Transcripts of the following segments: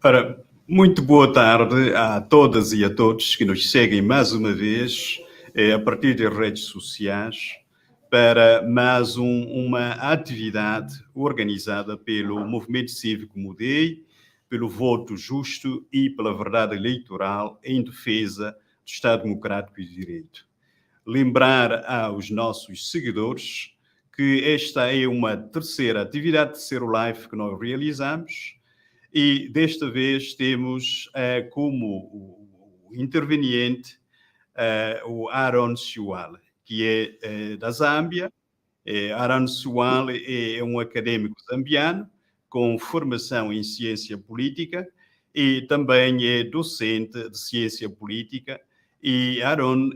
Ora, muito boa tarde a todas e a todos que nos seguem mais uma vez a partir das redes sociais para mais uma atividade organizada pelo Movimento Cívico Mudei, pelo Voto Justo e pela Verdade Eleitoral em defesa do Estado Democrático e de Direito. Lembrar aos nossos seguidores que esta é uma terceira atividade, terceiro live que nós realizamos. E desta vez temos como o interveniente o Aaron Siwale, que é da Zâmbia. Aaron Siwale é um académico zambiano com formação em ciência política e também é docente de ciência política. E Aaron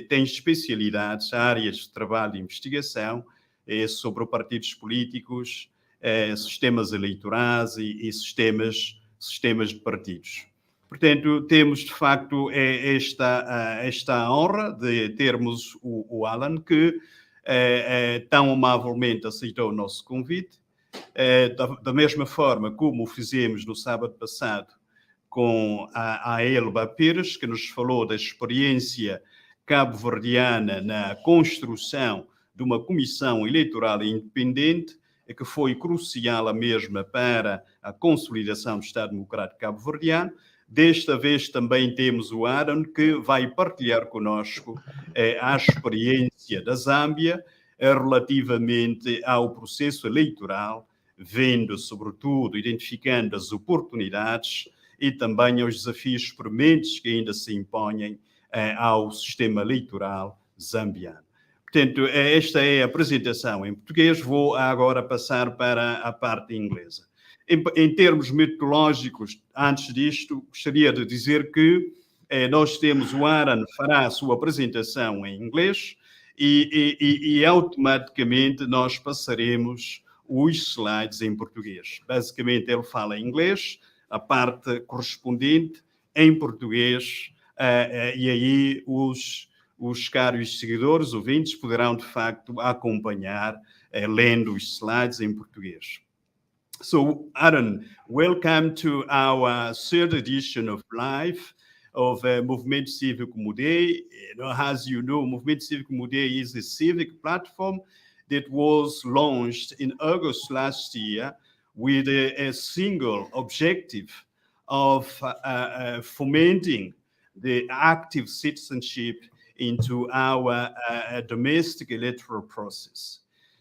tem especialidades, áreas de trabalho e investigação sobre partidos políticos, sistemas eleitorais e sistemas de partidos. Portanto, temos de facto esta honra de termos o Alan, que tão amavelmente aceitou o nosso convite, da mesma forma como o fizemos no sábado passado com a Elba Pires, que nos falou da experiência cabo-verdiana na construção de uma comissão eleitoral independente, que foi crucial a mesma para a consolidação do Estado Democrático Cabo-Verdiano. Desta vez também temos o Aaron, que vai partilhar conosco a experiência da Zâmbia relativamente ao processo eleitoral, vendo, sobretudo, identificando as oportunidades e também aos desafios prementes que ainda se impõem ao sistema eleitoral zambiano. Portanto, esta é a apresentação em português. Vou agora passar para a parte inglesa. Em termos metodológicos, antes disto, gostaria de dizer que nós temos o Aaron fará a sua apresentação em inglês e automaticamente nós passaremos os slides em português. Basicamente, ele fala em inglês, a parte correspondente em português, e aí os caros seguidores, ouvintes, poderão, de facto, acompanhar lendo os slides em português. So, Aaron, welcome to our third edition of Live of Movimento Cívico Mudei. As you know, Movimento Cívico Mudei is a civic platform that was launched in August last year with a single objective of fomenting the active citizenship into our domestic electoral process.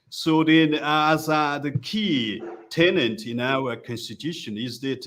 So then, as the key tenet in our constitution is that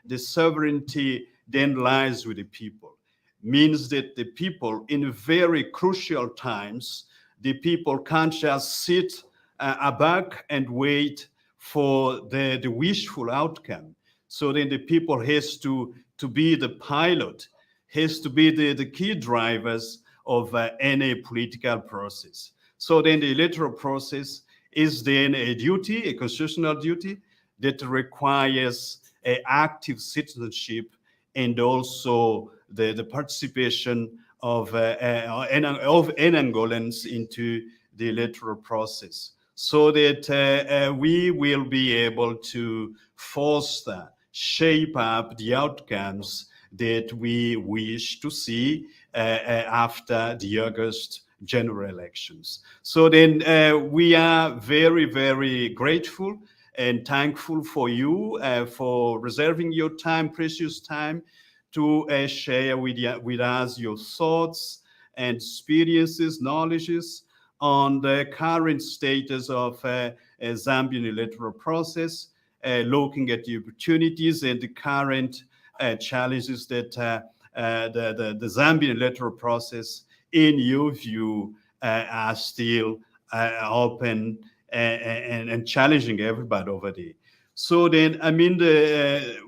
the sovereignty then lies with the people. Means that the people, in very crucial times, the people can't just sit back and wait for the wishful outcome. So then the people has to be the pilot, has to be the key drivers of any political process. So then the electoral process is then a duty, a constitutional duty, that requires active citizenship and also the participation of Angolans into the electoral process, so that we will be able to foster, shape up the outcomes that we wish to see after the August general elections. So then we are very, very grateful and thankful for you for reserving your time, precious time, to share with us your thoughts and experiences, knowledges on the current status of Zambian electoral process, looking at the opportunities and the current challenges that the Zambian electoral process, in your view, are still open and challenging everybody over there. So then, I mean, the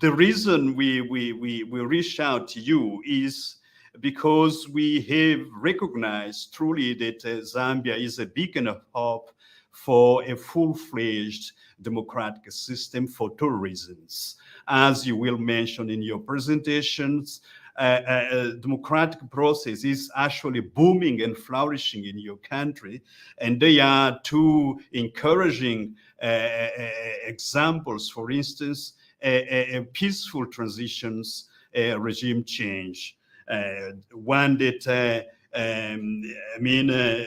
reason we reached out to you is because we have recognized truly that Zambia is a beacon of hope for a full-fledged democratic system for two reasons. As you will mention in your presentations, democratic process is actually booming and flourishing in your country, and they are two encouraging examples. For instance, a peaceful transitions regime change. One that,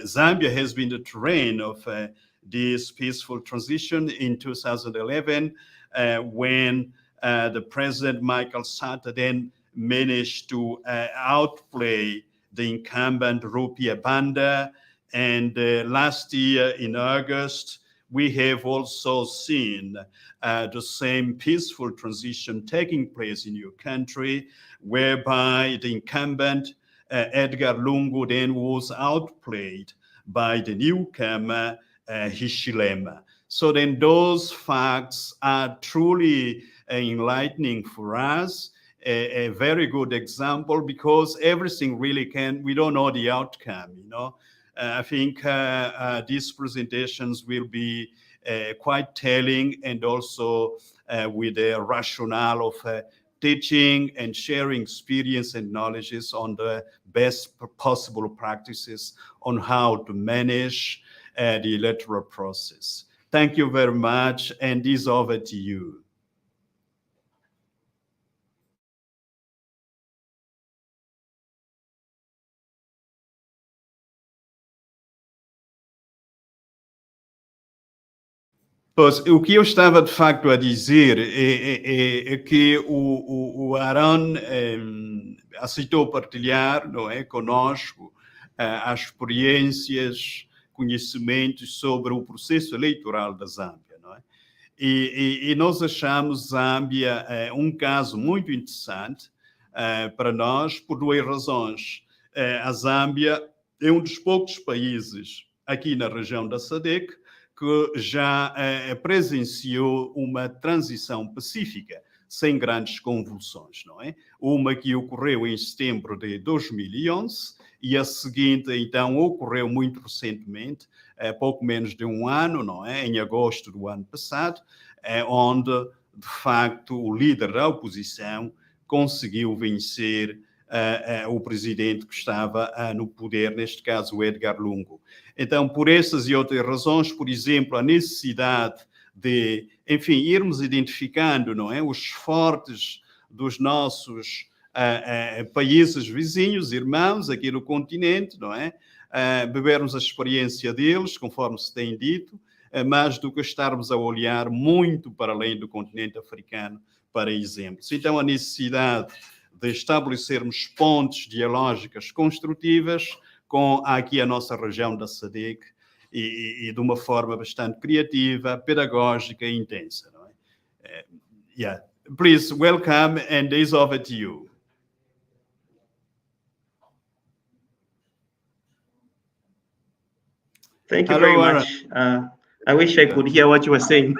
Zambia has been the terrain of this peaceful transition in 2011 when the President Michael Sata then managed to outplay the incumbent Rupiah Banda. And last year in August, we have also seen the same peaceful transition taking place in your country, whereby the incumbent Edgar Lungu then was outplayed by the newcomer Hichilema. So then those facts are truly enlightening for us, a very good example, because everything really we don't know the outcome, you know. I think these presentations will be quite telling, and also with a rationale of teaching and sharing experience and knowledges on the best possible practices on how to manage the electoral process. Thank you very much, and this is over to you. Pois, o que eu estava de facto a dizer é que o Aaron aceitou partilhar, não é, conosco as experiências, conhecimentos sobre o processo eleitoral da Zâmbia, não é? E nós achamos Zâmbia um caso muito interessante para nós por duas razões. A Zâmbia é um dos poucos países aqui na região da SADC que já presenciou uma transição pacífica, sem grandes convulsões, não é? Uma que ocorreu em setembro de 2011 e a seguinte, então, ocorreu muito recentemente, pouco menos de um ano, não é? Em agosto do ano passado, onde, de facto, o líder da oposição conseguiu vencer o presidente que estava no poder, neste caso o Edgar Lungu. Então, por essas e outras razões, por exemplo, a necessidade de, enfim, irmos identificando, não é, os fortes dos nossos países vizinhos, irmãos aqui no continente, não é? Bebermos a experiência deles, conforme se tem dito, mais do que estarmos a olhar muito para além do continente africano para exemplos. Então, a necessidade de estabelecermos pontes dialógicas construtivas com aqui a nossa região da SADC e de uma forma bastante criativa, pedagógica e intensa. Não é? Yeah. Please, welcome, and it's over to you. Thank you very much. I wish I could hear what you were saying.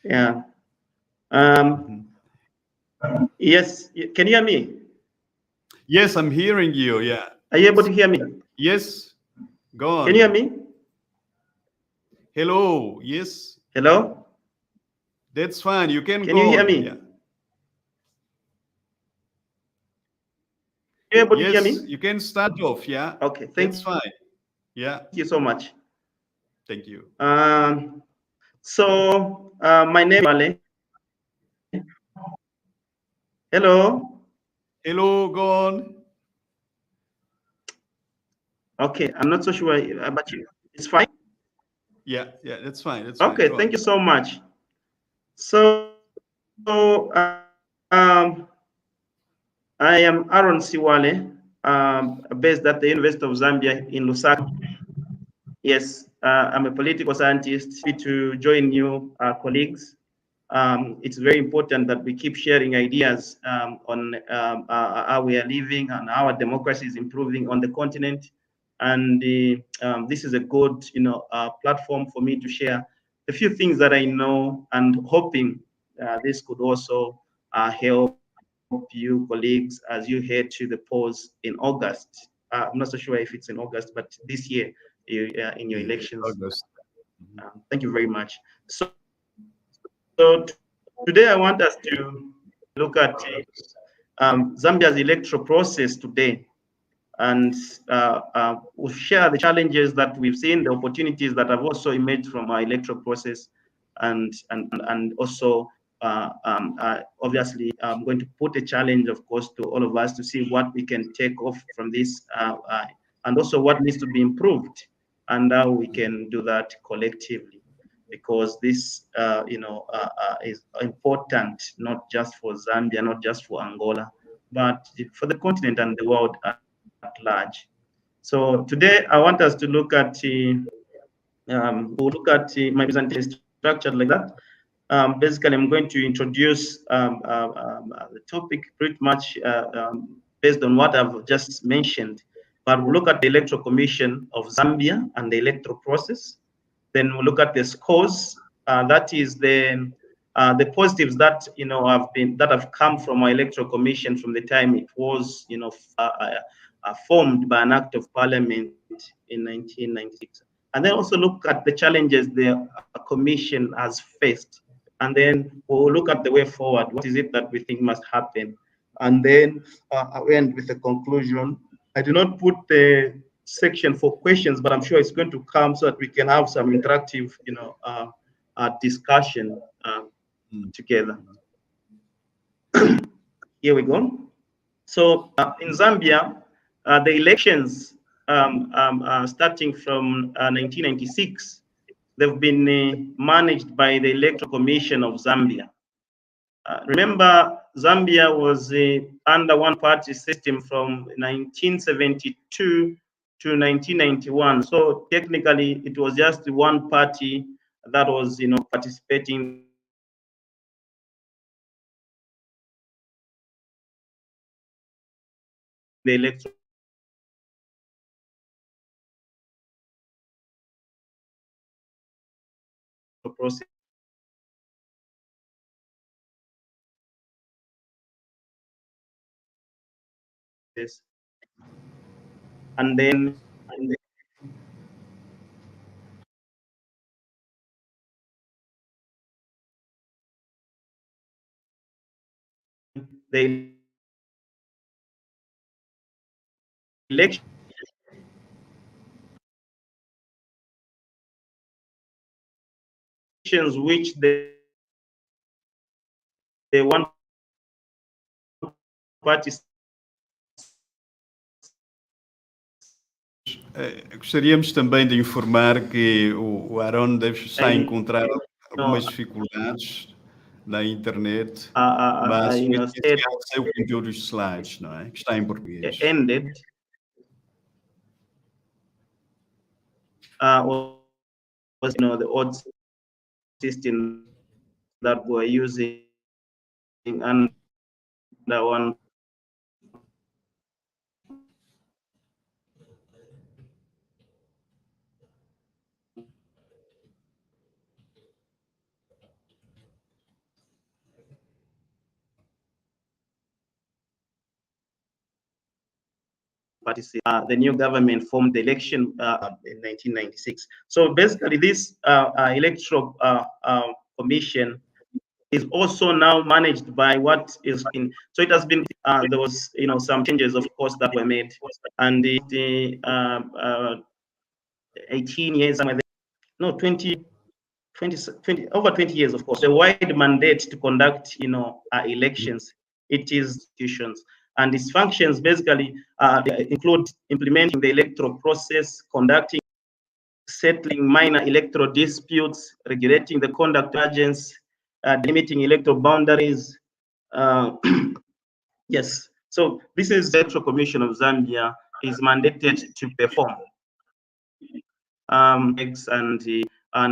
Yeah. Yes. Can you hear me? Yes, I'm hearing you. Yeah. Are you able to hear me? Yes. Go on. Can you hear me? Hello. Yes. Hello. That's fine. You can go. Can you hear me? Yeah. Are you able to hear me? You can start off. Yeah. Okay. That's fine. Yeah. Thank you so much. Thank you. So my name is Siwale. Hello. Hello, go on. Okay, I'm not so sure, but it's fine. Yeah, that's fine. That's okay. Fine. Thank you so much. So I am Aaron Siwale, based at the University of Zambia in Lusaka. Yes, I'm a political scientist. Happy to join you, colleagues. It's very important that we keep sharing ideas on how we are living and how our democracy is improving on the continent. And this is a good, platform for me to share a few things that I know, and hoping this could also help you, colleagues, as you head to the polls in August. I'm not so sure if it's in August, but this year in your elections. August. Thank you very much. So today I want us to look at Zambia's electoral process today. and we'll share the challenges that we've seen, the opportunities that have also emerged from our electoral process, and also obviously I'm going to put a challenge, of course, to all of us to see what we can take off from this, and also what needs to be improved, and how we can do that collectively, because this is important, not just for Zambia, not just for Angola, but for the continent and the world at large. So today I want us to look at my presentation structured like that. Basically, I'm going to introduce the topic pretty much based on what I've just mentioned. But we'll look at the Electoral Commission of Zambia and the electoral process. Then we'll look at the scores. That is the positives that have come from our Electoral Commission from the time it was formed by an act of parliament in 1996. And then also look at the challenges the commission has faced. And then we'll look at the way forward. What is it that we think must happen? And then I'll end with a conclusion. I do not put the section for questions, but I'm sure it's going to come so that we can have some interactive, discussion together. Here we go. So in Zambia, the elections starting from 1996, they've been managed by the Electoral Commission of Zambia. Remember, Zambia was under one-party system from 1972 to 1991. So technically, it was just one party that was, participating in the electoral process. And then the elections which the one party. Gostaríamos também de informar que o Aaron deve estar a encontrar algumas dificuldades na internet, mas é o conteúdo dos slides, não é? Que está em português. Ended was the old system that we're using and the one the new government formed the election in 1996. So basically, this electoral commission is also now managed by what is in. So it has been there was some changes, of course, that were made, and the 18 years, no 20 over 20 years, of course, a wide mandate to conduct elections. It is institutions. And its functions basically include implementing the electoral process, conducting, settling minor electoral disputes, regulating the conduct of agents, delimiting electoral boundaries. Yes, so this is the Electoral Commission of Zambia is mandated to perform. And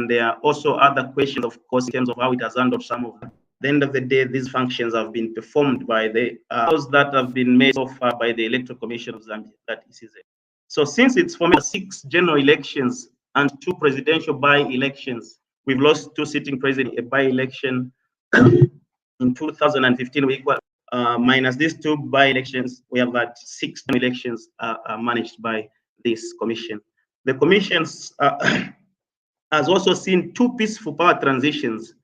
there are also other questions, of course, in terms of how it has handled some of them. At the end of the day, these functions have been performed by those that have been made so far by the Electoral Commission of Zambia, that is it. So since it's forming 6 general elections and 2 presidential by-elections, we've lost 2 sitting presidents, a by-election in 2015, we equal, minus these 2 by-elections, we have had 6 elections managed by this commission. The commissions has also seen 2 peaceful power transitions.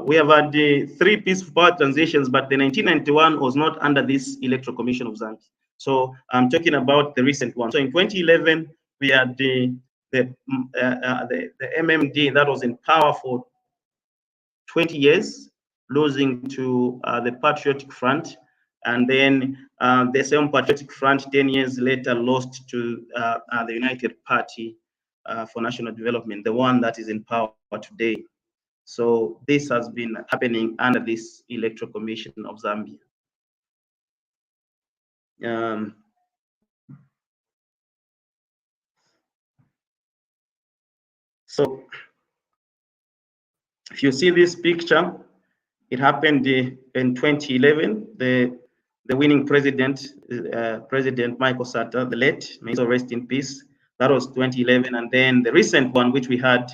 We have had 3 peaceful power transitions, but the 1991 was not under this Electoral Commission of Zambia. So I'm talking about the recent one. So in 2011, we had the MMD that was in power for 20 years, losing to the Patriotic Front. And then the same Patriotic Front 10 years later lost to the United Party for National Development, the one that is in power today. So this has been happening under this Electoral Commission of Zambia. So if you see this picture, it happened in 2011. The winning president, President Michael Sata, the late, may he rest in peace. That was 2011. And then the recent one, which we had,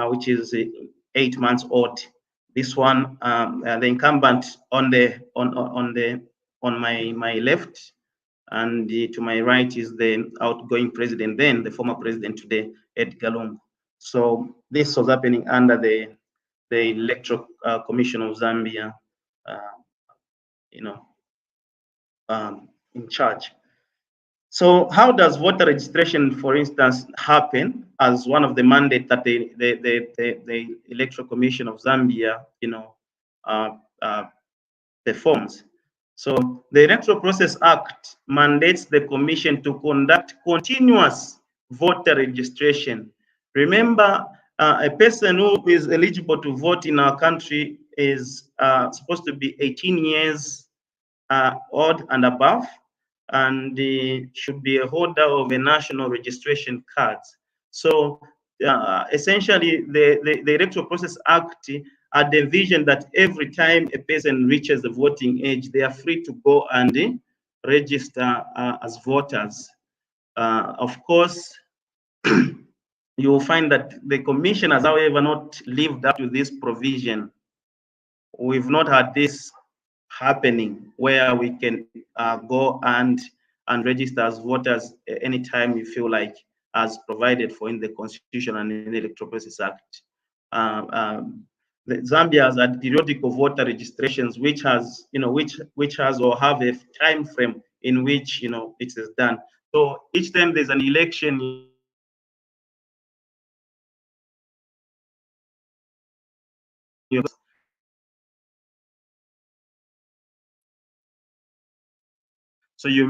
which is 8 months old. This one, the incumbent on my left, and to my right is the outgoing president then, the former president today, Edgar Lungu. So this was happening under the Electoral Commission of Zambia, in charge. So how does voter registration, for instance, happen as one of the mandates that the Electoral Commission of Zambia, performs? So the Electoral Process Act mandates the Commission to conduct continuous voter registration. Remember, a person who is eligible to vote in our country is supposed to be 18 years old and above, and should be a holder of a national registration card. So essentially, the Electoral Process Act had envisioned that every time a person reaches the voting age, they are free to go and register as voters. Of course, you will find that the Commission has, however, not lived up to this provision. We've not had this happening where we can go and register as voters anytime we feel like, as provided for in the Constitution and in the Electoral Process Act. Zambia has had periodical voter registrations, which has, which has or have a time frame in which, it is done. So each time there's an election, so you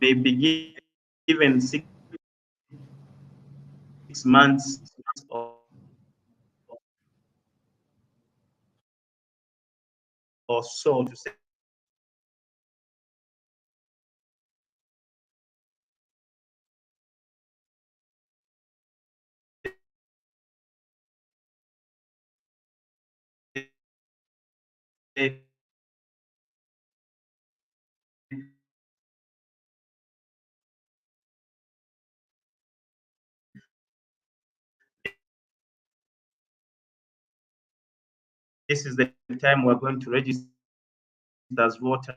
may be given 6 months or so to say. This is the time we're going to register as voters.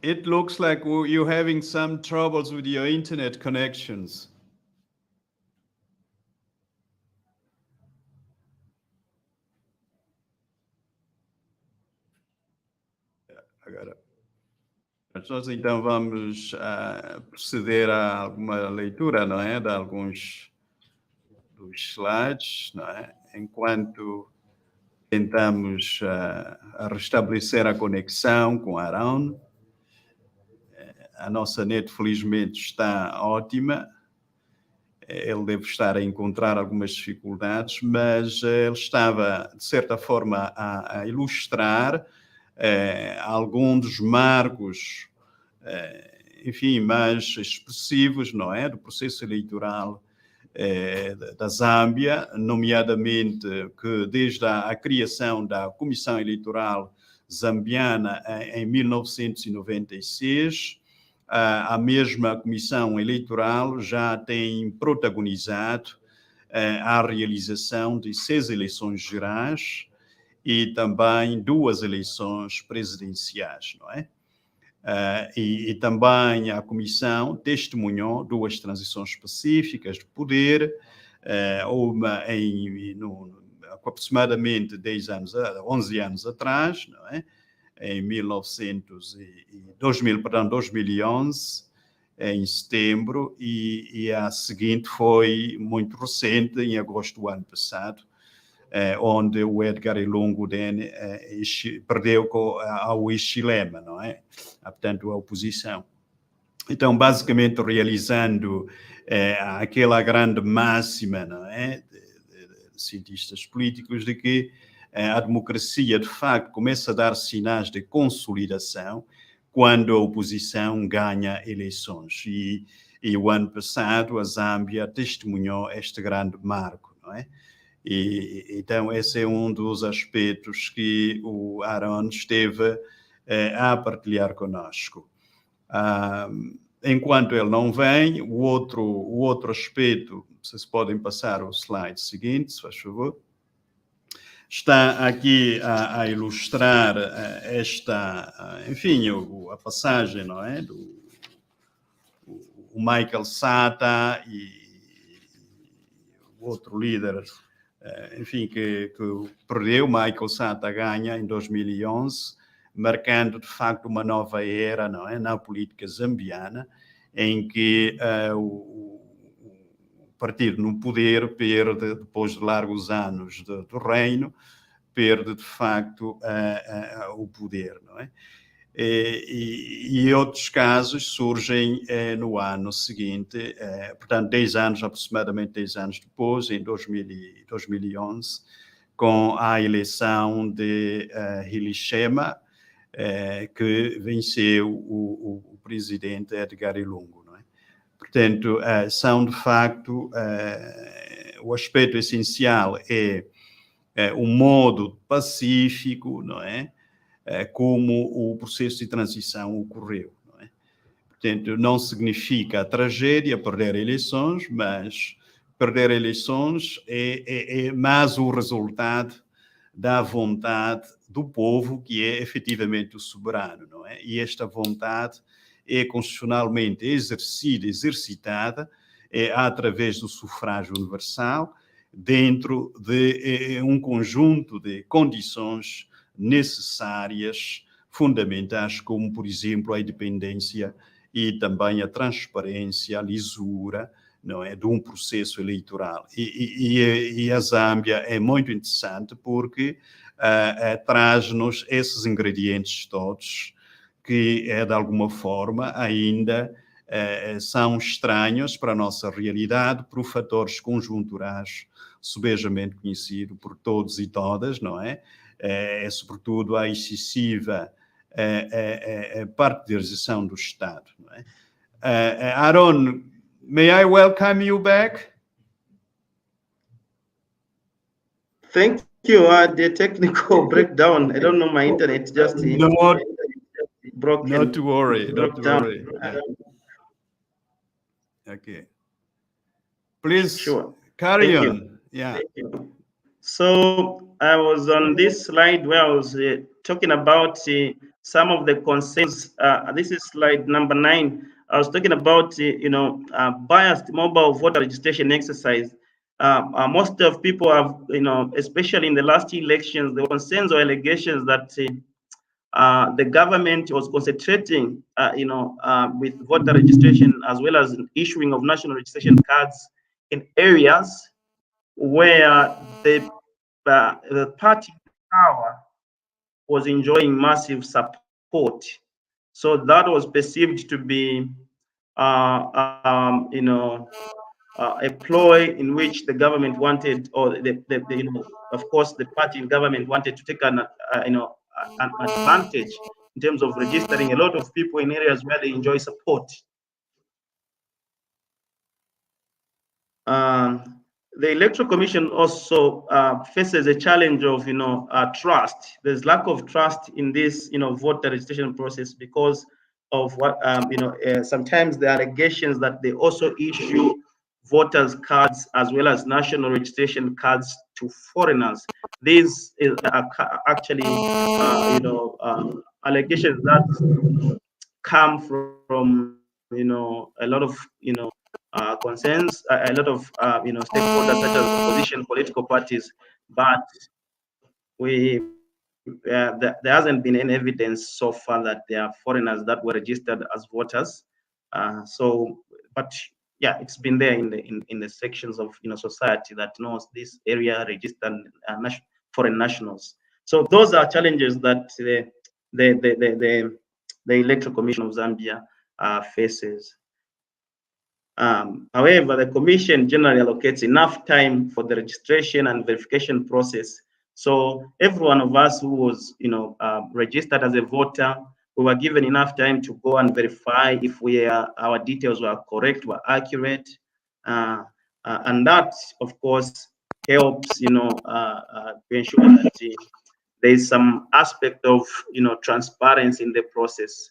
It looks like you're having some troubles with your internet connections. Agora, nós então vamos proceder a alguma leitura, não é, de alguns dos slides, não é, enquanto tentamos restabelecer a conexão com a Aaron. A nossa net, felizmente, está ótima. Ele deve estar a encontrar algumas dificuldades, mas ele estava, de certa forma, a ilustrar alguns dos marcos, enfim, mais expressivos, não é, do processo eleitoral da Zâmbia, nomeadamente que desde a criação da Comissão Eleitoral Zambiana em 1996, a mesma Comissão Eleitoral já tem protagonizado à realização de 6 eleições gerais e também 2 eleições presidenciais, não é? E também a Comissão testemunhou 2 transições específicas de poder, uma aproximadamente 11 anos atrás, não é? Em 2011, em setembro, e a seguinte foi muito recente, em agosto do ano passado, onde o Edgar Lungu perdeu ao Hichilema, não é? Portanto, a oposição. Então, basicamente, realizando aquela grande máxima, não é? De cientistas políticos, de que a democracia, de facto, começa a dar sinais de consolidação quando a oposição ganha eleições. E o ano passado, a Zâmbia testemunhou este grande marco, não é? Então, esse é um dos aspectos que o Aaron esteve a partilhar conosco. Enquanto ele não vem, o outro aspecto, vocês podem passar o slide seguinte, se faz favor, está aqui a ilustrar enfim, a passagem, não é? O Michael Sata e o outro líder, enfim, que perdeu. Michael Sata ganha em 2011, marcando de facto uma nova era, não é, na política zambiana, em que o partido no poder perde, depois de largos anos do reino, perde de facto o poder, não é? E outros casos surgem no ano seguinte, portanto, aproximadamente 10 anos depois, em 2011, com a eleição de Hichilema, que venceu o presidente Edgar Lungu, não é? Portanto, são de facto, o aspecto essencial é o modo pacífico, não é? Como o processo de transição ocorreu, não é? Portanto, não significa a tragédia perder eleições, mas perder eleições é mais o resultado da vontade do povo, que é efetivamente o soberano, não é? E esta vontade é constitucionalmente exercitada através do sufrágio universal, dentro de um conjunto de condições necessárias, fundamentais, como, por exemplo, a independência e também a transparência, a lisura, não é, de um processo eleitoral. E a Zâmbia é muito interessante porque traz-nos esses ingredientes todos que, de alguma forma, ainda são estranhos para a nossa realidade por fatores conjunturais subejamente conhecidos por todos e todas, não é? Sobretudo a excessiva partidarização do Estado, não é? Aaron, may I welcome you back? Thank you. The technical breakdown. I don't know, my internet just broke. Not to worry. Not to worry. Yeah. Okay. Please carry on. Yeah. So I was on this slide where I was talking about some of the concerns. This is slide number 9. I was talking about biased mobile voter registration exercise. Most of people have, especially in the last elections, there were concerns or allegations that the government was concentrating, with voter registration as well as issuing of national registration cards in areas where the party power was enjoying massive support. So that was perceived to be, a ploy in which the government wanted, or of course, the party in government wanted to take an advantage in terms of registering a lot of people in areas where they enjoy support. The Electoral Commission also faces a challenge of trust. There's lack of trust in this voter registration process because of what sometimes the allegations that they also issue voters cards as well as national registration cards to foreigners. These are actually, allegations that come from, a lot of, concerns, a lot of, stakeholders such as opposition political parties, but there hasn't been any evidence so far that there are foreigners that were registered as voters. But yeah, it's been there in the sections of society that knows this area registered foreign nationals. So those are challenges that the Electoral Commission of Zambia faces. However, the Commission generally allocates enough time for the registration and verification process. So every one of us who was, registered as a voter, we were given enough time to go and verify if our details were correct, were accurate, and that, of course, helps, to ensure that there is some aspect of, transparency in the process.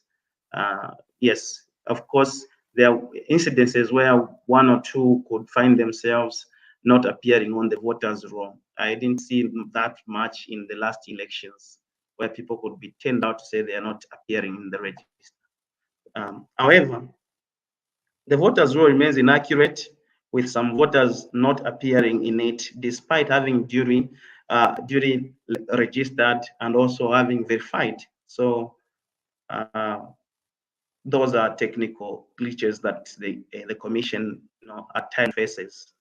Yes, of course, there are incidences where one or two could find themselves not appearing on the voters' roll. I didn't see that much in the last elections, where people could be turned out to say they are not appearing in the register. However, the voters' roll remains inaccurate, with some voters not appearing in it, despite having duly registered and also having verified. So those are technical glitches that the Commission, at times faces.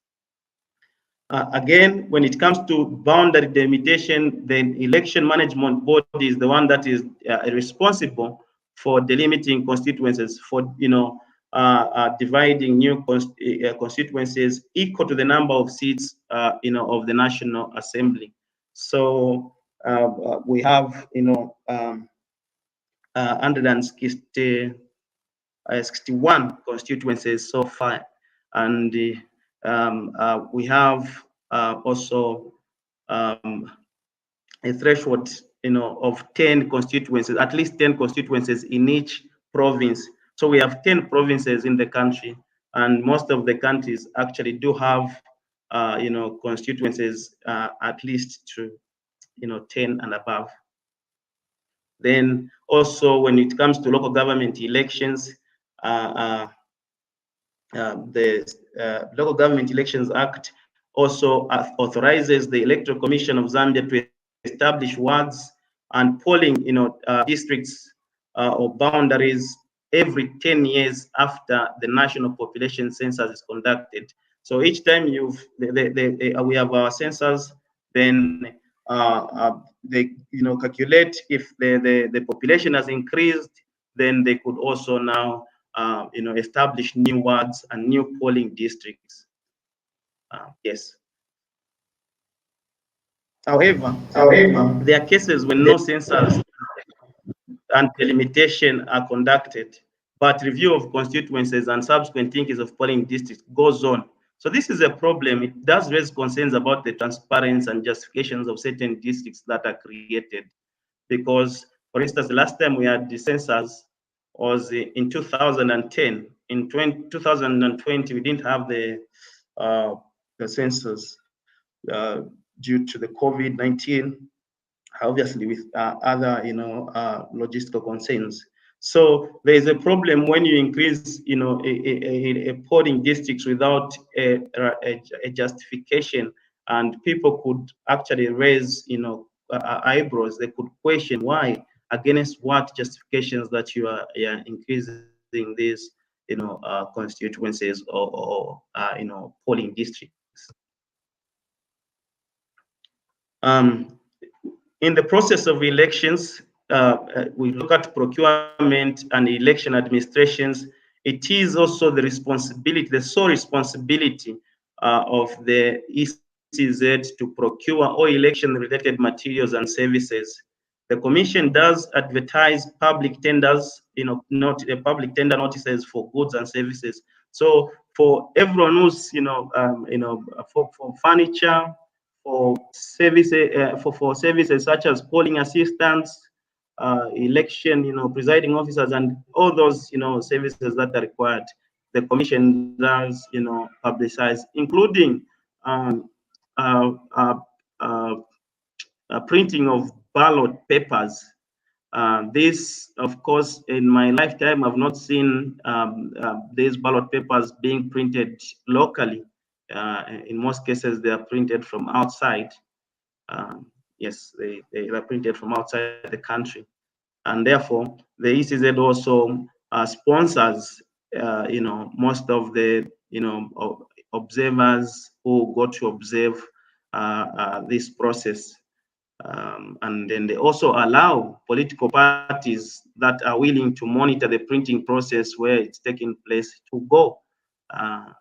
Again, when it comes to boundary delimitation, the election management board is the one that is responsible for delimiting constituencies, for dividing new constituencies equal to the number of seats of the National Assembly. So we have 161 constituencies so far, and we have also a threshold, of 10 constituencies, at least 10 constituencies in each province. So we have 10 provinces in the country, and most of the countries actually do have, constituencies at least to, 10 and above. Then also, when it comes to local government elections, the Local Government Elections Act also authorizes the Electoral Commission of Zambia to establish wards and polling, districts or boundaries every 10 years after the national population census is conducted. So each time we have our census, then they calculate if the population has increased, then they could also now establish new wards and new polling districts. Yes. However, there are cases when no census and delimitation are conducted, but review of constituencies and subsequent increase of polling districts goes on. So this is a problem. It does raise concerns about the transparency and justifications of certain districts that are created. Because, for instance, the last time we had the census was in 2010. In 2020, we didn't have the census due to the COVID-19, obviously with other, logistical concerns. So there is a problem when you increase, a polling districts without a justification, and people could actually raise, eyebrows. They could question why, against what justifications that you are increasing these, constituencies or polling districts. In the process of elections, we look at procurement and election administrations. It is also the responsibility, the sole responsibility of the ECZ to procure all election-related materials and services. The Commission does advertise public tenders, public tender notices for goods and services. So for everyone who's, for furniture, for services, for services such as polling assistants, election, presiding officers, and all those, services that are required, the commission does, publicize, including printing of ballot papers. This, of course, in my lifetime, I've not seen these ballot papers being printed locally. In most cases, they are printed from outside. Yes, they are printed from outside the country. And therefore, the ECZ also sponsors, most of the, observers who go to observe this process. And then they also allow political parties that are willing to monitor the printing process where it's taking place to go.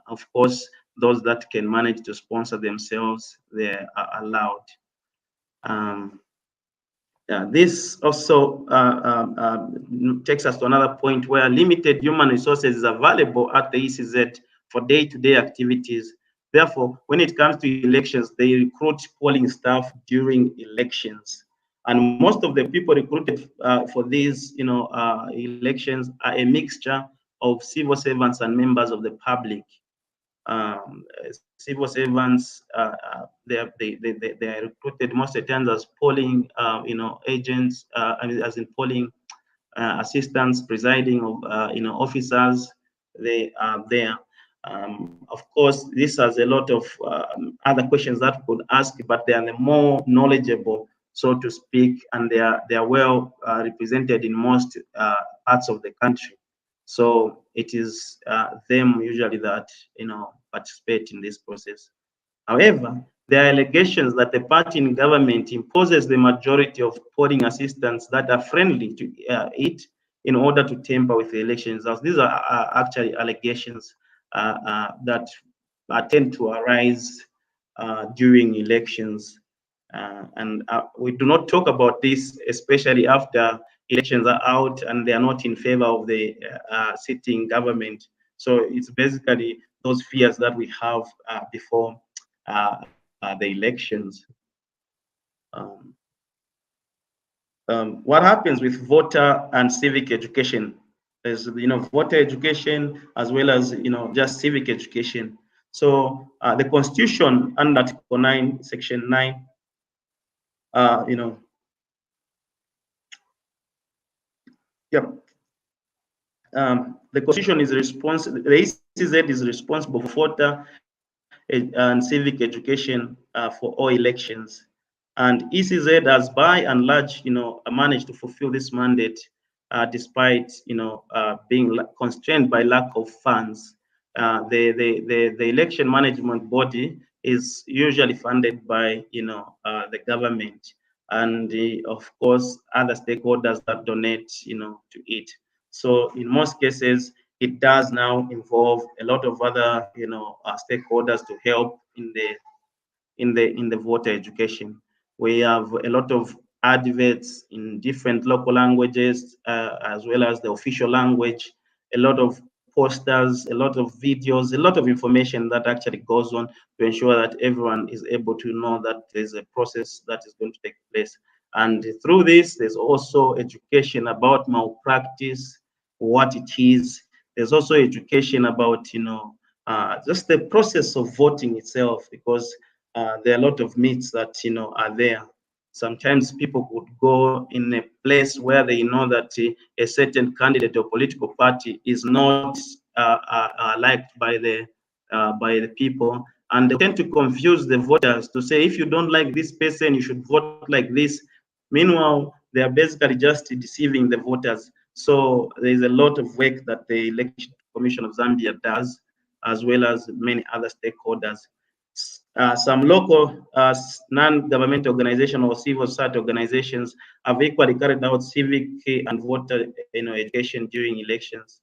Of course, those that can manage to sponsor themselves, they are allowed. This also takes us to another point where limited human resources is available at the ECZ for day-to-day activities. Therefore, when it comes to elections, they recruit polling staff during elections. And most of the people recruited for these, elections are a mixture of civil servants and members of the public. Civil servants, they are recruited most of the times as polling, agents, as in polling assistants, presiding officers. They are there. Of course, this has a lot of other questions that we could ask, but they are the more knowledgeable, so to speak, and they are well represented in most parts of the country. So it is them usually that participate in this process. However, there are allegations that the party in government imposes the majority of polling assistants that are friendly to it in order to tamper with the election results. These are actually allegations that tend to arise during elections. And we do not talk about this, especially after elections are out and they are not in favor of the sitting government. So it's basically those fears that we have before the elections. What happens with voter and civic education? There's voter education as well as just civic education. So the Constitution under Article 9, Section 9, the Constitution is responsible. The ECZ is responsible for voter and civic education for all elections. And ECZ has by and large, managed to fulfill this mandate despite, being constrained by lack of funds. The election management body is usually funded by, the government and of course other stakeholders that donate, to it. So in most cases, it does now involve a lot of other, stakeholders to help in the voter education. We have a lot of adverts in different local languages, as well as the official language, a lot of posters, a lot of videos, a lot of information that actually goes on to ensure that everyone is able to know that there's a process that is going to take place. And through this, there's also education about malpractice, what it is. There's also education about, just the process of voting itself, because there are a lot of myths that, are there. Sometimes people would go in a place where they know that a certain candidate or political party is not liked by the people, and they tend to confuse the voters to say, if you don't like this person, you should vote like this. Meanwhile, they are basically just deceiving the voters. So there's a lot of work that the Election Commission of Zambia does, as well as many other stakeholders. Some local non-governmental organizations or civil society organizations have equally carried out civic and voter education during elections.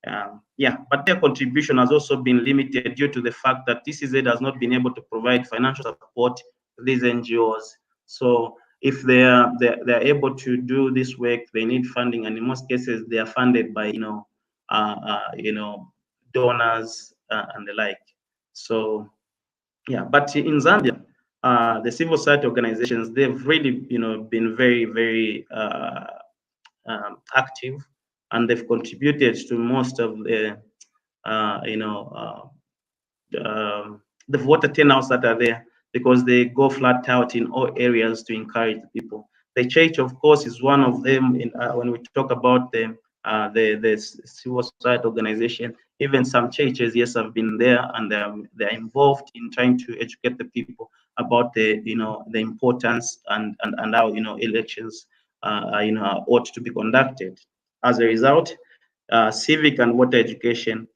But their contribution has also been limited due to the fact that TCZ has not been able to provide financial support to these NGOs. So if they're able to do this work, they need funding, and in most cases they are funded by donors and the like. So but in Zambia, the civil society organizations, they've really been very, very active, and they've contributed to most of the the voter turnouts that are there, because they go flat out in all areas to encourage the people. The church, of course, is one of them. When we talk about the civil society organization, even some churches, yes, have been there, and they're involved in trying to educate the people about the importance and how elections ought to be conducted. As a result, civic and voter education,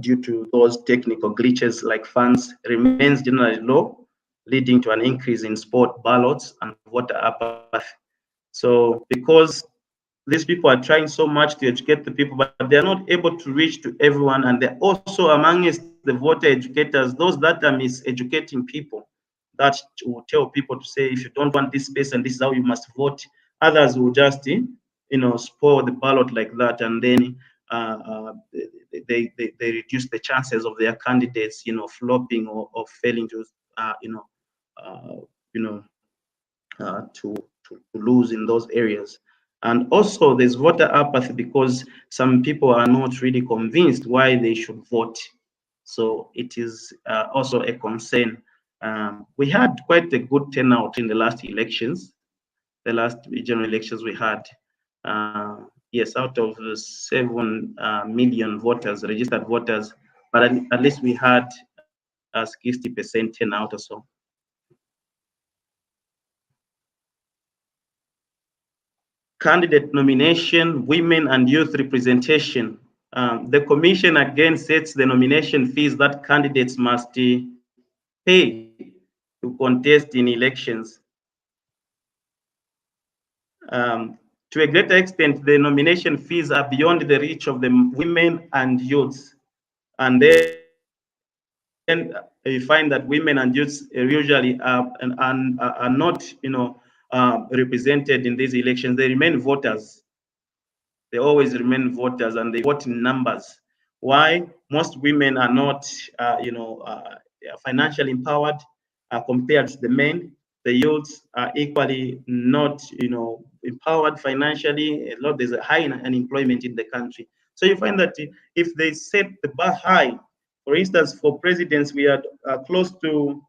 due to those technical glitches like funds, remains generally low, leading to an increase in spot ballots and voter apathy. So because these people are trying so much to educate the people, but they're not able to reach to everyone, and they're also amongst the voter educators, those that are miseducating people, that will tell people to say, if you don't want this space and this is how you must vote. Others will just spoil the ballot like that, and then they reduce the chances of their candidates flopping or failing to to lose in those areas. And also there's voter apathy because some people are not really convinced why they should vote. So it is also a concern. We had quite a good turnout in the last elections, the last general elections we had. Yes, out of the 7 million voters, registered voters, but at least we had a 60% turnout or so. Candidate nomination, women and youth representation. The commission again sets the nomination fees that candidates must pay to contest in elections. To a greater extent, the nomination fees are beyond the reach of the women and youths. And then you find that women and youths usually are not, represented in these elections. They remain voters. They always remain voters, and they vote in numbers. Why? Most women are not, financially empowered compared to the men. The youths are equally not, empowered financially. There's a high unemployment in the country. So you find that if they set the bar high, for instance, for presidents, we are close to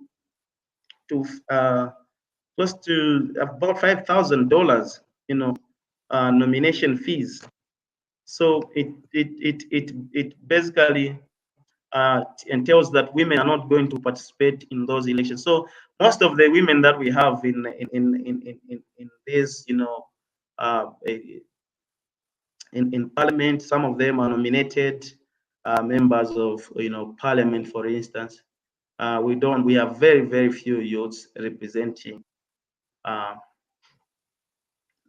about $5,000, nomination fees. So it basically entails that women are not going to participate in those elections. So most of the women that we have in this, in parliament, some of them are nominated members of parliament, for instance. We have very few youths representing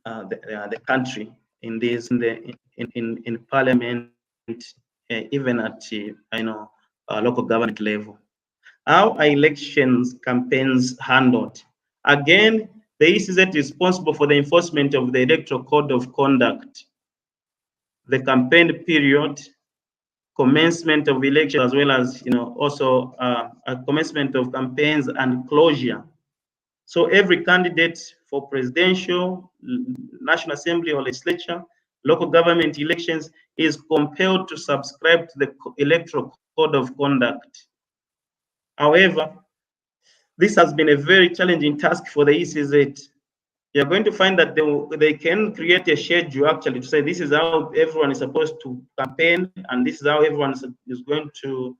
the country in this in parliament, even at local government level. How are elections campaigns handled? Again, the ECZ is responsible for the enforcement of the electoral code of conduct, the campaign period, commencement of election, as well as also a commencement of campaigns and closure. So every candidate for presidential, National Assembly or legislature, local government elections is compelled to subscribe to the electoral code of conduct. However, this has been a very challenging task for the ECZ. You're going to find that they can create a schedule actually to say this is how everyone is supposed to campaign, and this is how everyone is going to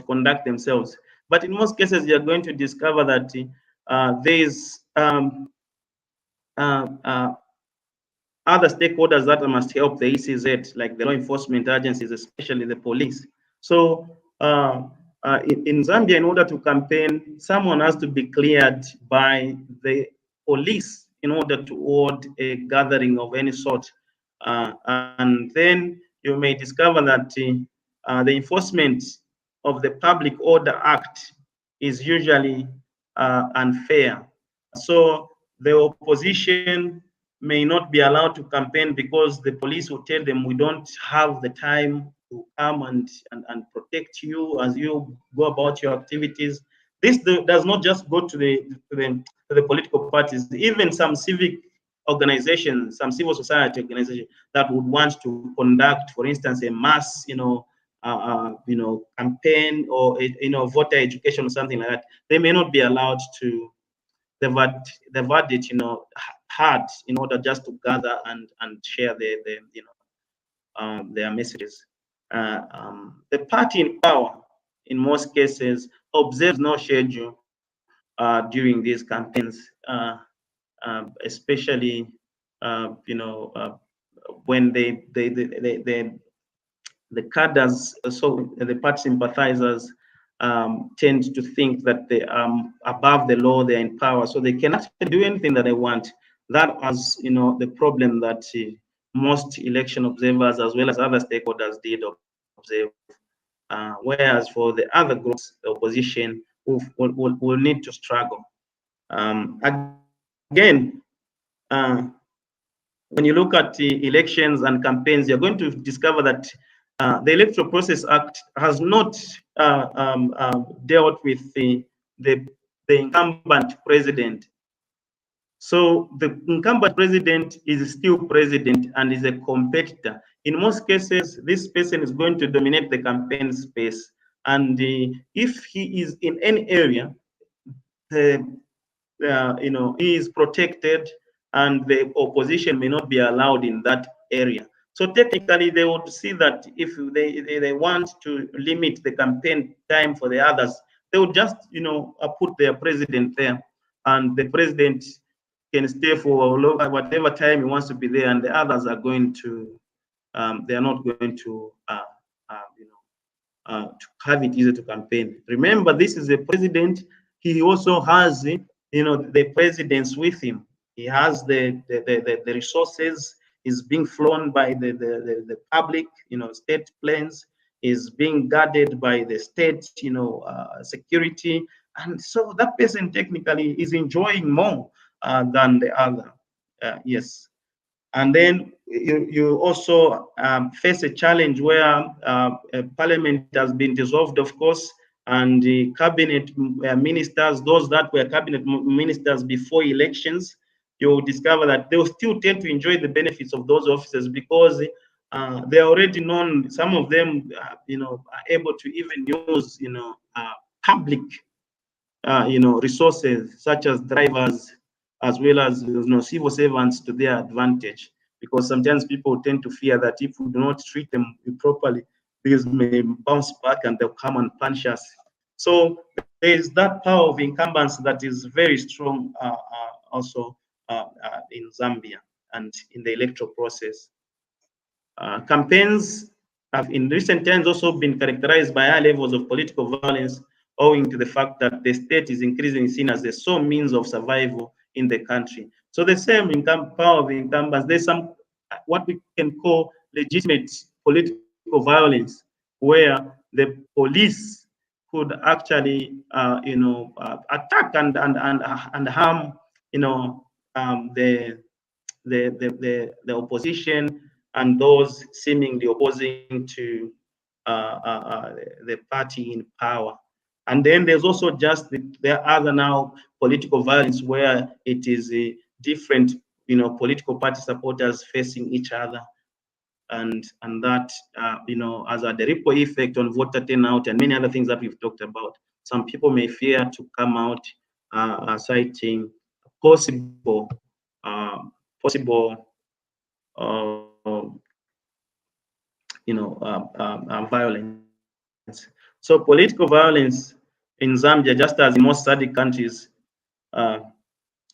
conduct themselves. But in most cases, you're going to discover that there's other stakeholders that must help the ECZ, like the law enforcement agencies, especially the police. So in Zambia, in order to campaign, someone has to be cleared by the police in order to hold a gathering of any sort. And then you may discover that the enforcement of the Public Order Act is usually unfair. So the opposition may not be allowed to campaign because the police will tell them, we don't have the time to come and protect you as you go about your activities. This does not just go to the political parties. Even some civic organizations, some civil society organizations that would want to conduct, for instance, a mass, campaign or voter education or something like that, they may not be allowed to. They've had it, hard in order just to gather and share their messages. The party in power, in most cases, observes no schedule during these campaigns, especially when the cadres, so the party sympathizers, tend to think that they are above the law, they're in power, so they cannot do anything that they want. That was, the problem that most election observers, as well as other stakeholders, did observe. Whereas for the other groups, the opposition will need to struggle. Again, when you look at the elections and campaigns, you're going to discover that the Electoral Process Act has not dealt with the incumbent president. So the incumbent president is still president and is a competitor. In most cases, this person is going to dominate the campaign space. And if he is in any area, he is protected, and the opposition may not be allowed in that area. So technically, they would see that if they want to limit the campaign time for the others, they would just put their president there, and the president can stay for whatever time he wants to be there, and the others are going to they are not going to have it easy to campaign. Remember, this is a president. He also has the presidents with him. He has the resources. Is being flown by the public, state planes. Is being guarded by the state, security, and so that person technically is enjoying more than the other. Yes, and then you also face a challenge where Parliament has been dissolved, of course, and the cabinet ministers, those that were cabinet ministers before elections, you'll discover that they'll still tend to enjoy the benefits of those offices because they're already known. Some of them, are able to even use, public, resources such as drivers, as well as civil servants to their advantage. Because sometimes people tend to fear that if we do not treat them properly, these may bounce back and they'll come and punish us. So there is that power of incumbents that is very strong also in Zambia and in the electoral process. Campaigns have in recent times also been characterized by high levels of political violence, owing to the fact that the state is increasingly seen as the sole means of survival in the country. So the same power of incumbents, there's some what we can call legitimate political violence, where the police could actually attack and harm the opposition and those seemingly opposing to the party in power. And then there's also just there are other now political violence where it is a different political party supporters facing each other, and that as the ripple effect on voter turnout and many other things that we've talked about. Some people may fear to come out, citing possible violence. So political violence in Zambia, just as in most SADC countries,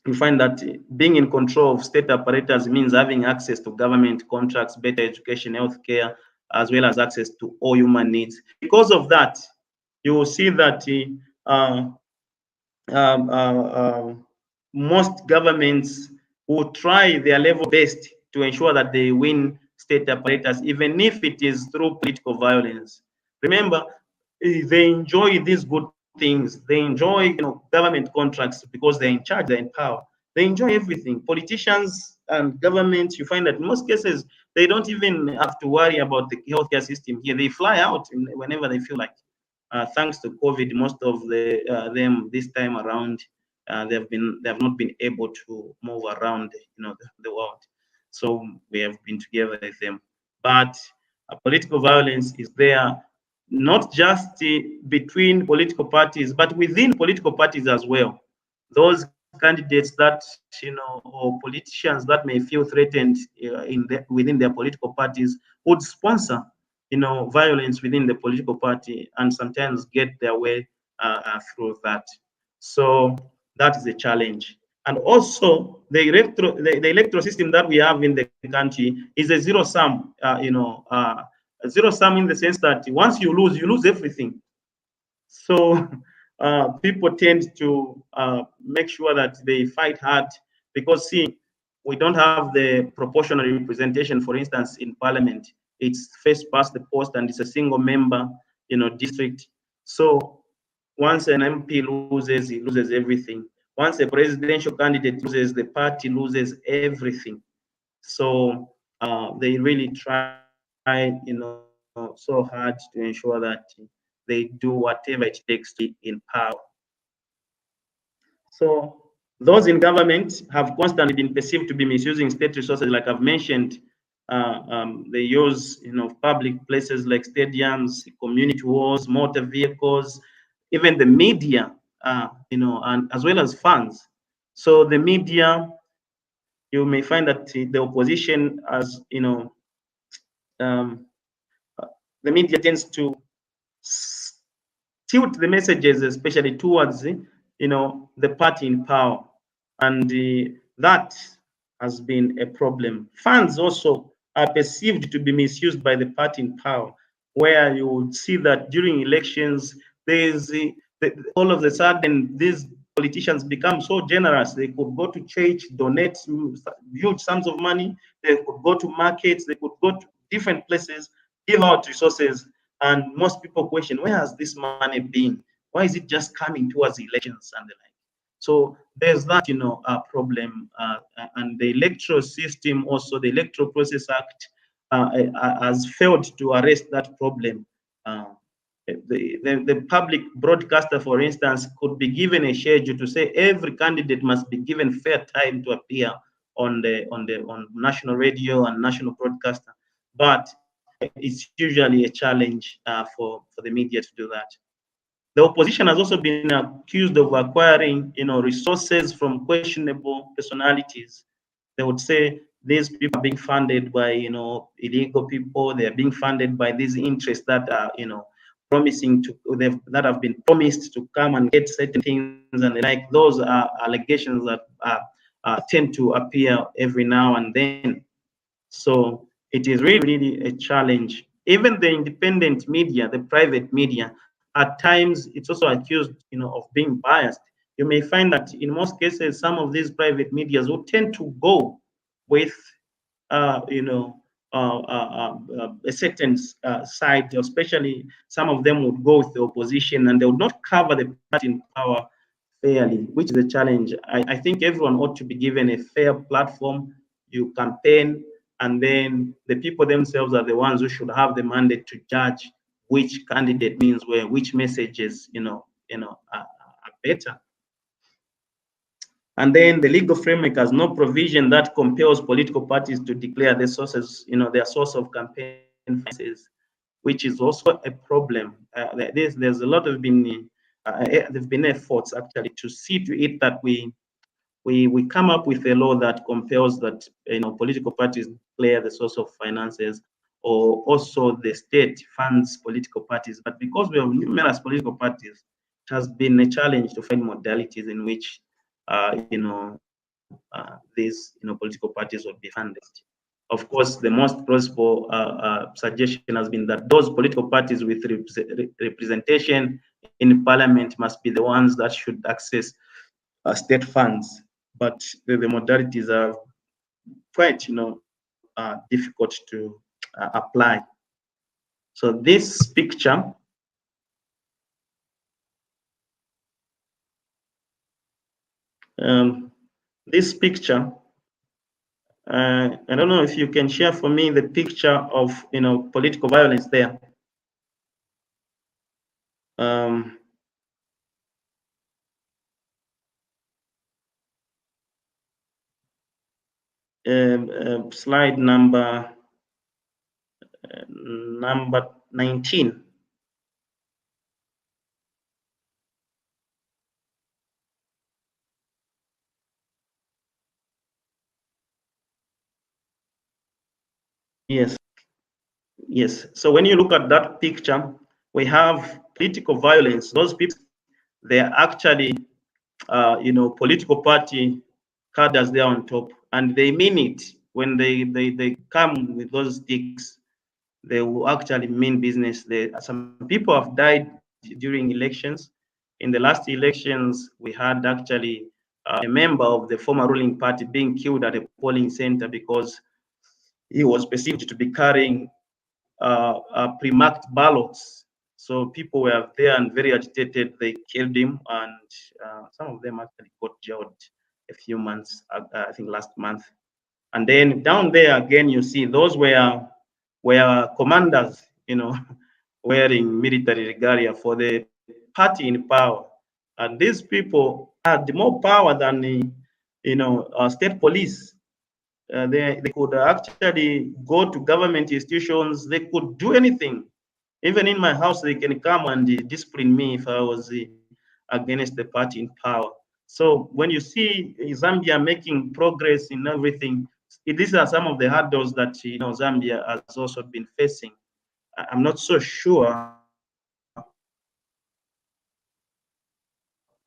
you find that being in control of state apparatus means having access to government contracts, better education, healthcare, as well as access to all human needs. Because of that, you will see that most governments will try their level best to ensure that they win state apparatus, even if it is through political violence. Remember, they enjoy these good things. They enjoy government contracts because they're in charge, they're in power. They enjoy everything. Politicians and governments, you find that in most cases, they don't even have to worry about the healthcare system here. They fly out whenever they feel like. Thanks to COVID, most of them this time around they have not been able to move around, the world. So we have been together with them. But political violence is there, not just between political parties, but within political parties as well. Those candidates that, or politicians that may feel threatened within their political parties would sponsor, violence within the political party, and sometimes get their way through that. So that is a challenge. And also the electoral system that we have in the country is a zero sum, a zero sum in the sense that once you lose everything. So people tend to make sure that they fight hard, because see, we don't have the proportional representation, for instance, in parliament. It's first past the post, and it's a single member, district. So once an MP loses, he loses everything. Once a presidential candidate loses, the party loses everything. So they really try, so hard to ensure that they do whatever it takes to be in power. So those in government have constantly been perceived to be misusing state resources, like I've mentioned. They use, public places like stadiums, community halls, motor vehicles, even the media, and as well as funds. So the media, you may find that the opposition, as the media tends to tilt the messages, especially towards, the party in power, and that has been a problem. Funds also are perceived to be misused by the party in power, where you would see that during elections, there's all of a sudden these politicians become so generous. They could go to church, donate huge sums of money. They could go to markets. They could go to different places, give out resources, and most people question, where has this money been? Why is it just coming towards elections and the like? So there's that, problem, and the electoral system, also the Electoral Process Act, has failed to arrest that problem. The public broadcaster, for instance, could be given a schedule to say every candidate must be given fair time to appear on national radio and national broadcaster, but it's usually a challenge for the media to do that. The opposition has also been accused of acquiring, resources from questionable personalities. They would say these people are being funded by, illegal people. They are being funded by these interests that are, that have been promised to come and get certain things, and like those are allegations that tend to appear every now and then. So it is really a challenge. Even the independent media, the private media, at times it's also accused, of being biased. You may find that in most cases, some of these private medias will tend to go with, a certain side, especially some of them would go with the opposition, and they would not cover the party in power fairly, which is a challenge. I think everyone ought to be given a fair platform. You campaign, and then the people themselves are the ones who should have the mandate to judge which candidate means where, which messages, are better. And then the legal framework has no provision that compels political parties to declare their sources, their source of campaign finances, which is also a problem. There's a lot of there've been efforts actually to see to it that we come up with a law that compels that, political parties declare the source of finances, or also the state funds political parties. But because we have numerous political parties, it has been a challenge to find modalities in which these political parties will be funded. Of course, the most plausible suggestion has been that those political parties with representation in parliament must be the ones that should access state funds. But the modalities are quite, difficult to apply. So this picture this picture, I don't know if you can share for me the picture of, political violence there. slide number 19. Yes. Yes. So when you look at that picture, we have political violence. Those people, they are actually, political party cadres there on top, and they mean it. When they come with those sticks, they will actually mean business. Some people have died during elections. In the last elections, we had actually a member of the former ruling party being killed at a polling center because he was perceived to be carrying pre-marked ballots. So people were there and very agitated. They killed him, and some of them actually got jailed a few months, I think last month. And then down there again, you see those were commanders, wearing military regalia for the party in power. And these people had more power than the, state police. They could actually go to government institutions. They could do anything. Even in my house, they can come and discipline me if I was against the party in power. So when you see Zambia making progress in everything, these are some of the hurdles that Zambia has also been facing. I'm not so sure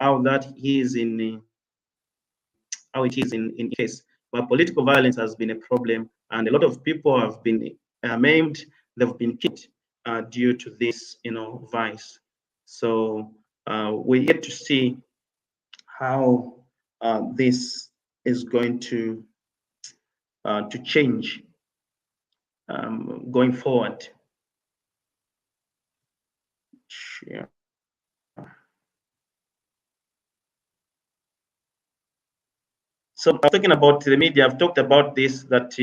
how that is in how it is in case, but political violence has been a problem, and a lot of people have been maimed. They've been killed due to this, vice. So we get to see how this is going to change going forward. Yeah. So talking about the media, I've talked about this, that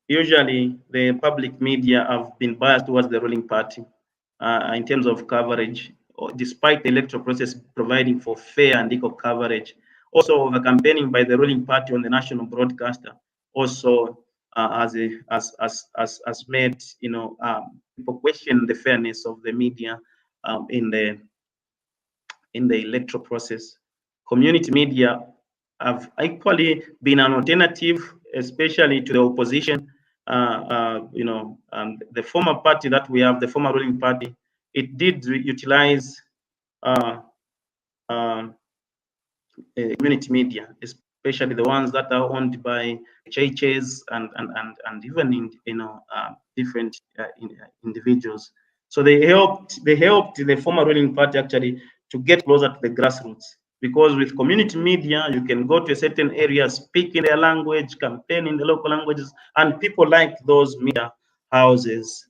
usually the public media have been biased towards the ruling party in terms of coverage, despite the electoral process providing for fair and equal coverage. Also, the campaigning by the ruling party on the national broadcaster also has made people question the fairness of the media in the electoral process. Community media have equally been an alternative, especially to the opposition. The former party that we have, the former ruling party, it did utilize community media, especially the ones that are owned by churches and even different individuals. So they helped the former ruling party actually to get closer to the grassroots, because with community media you can go to a certain area, speak in their language, campaign in the local languages, and people like those media houses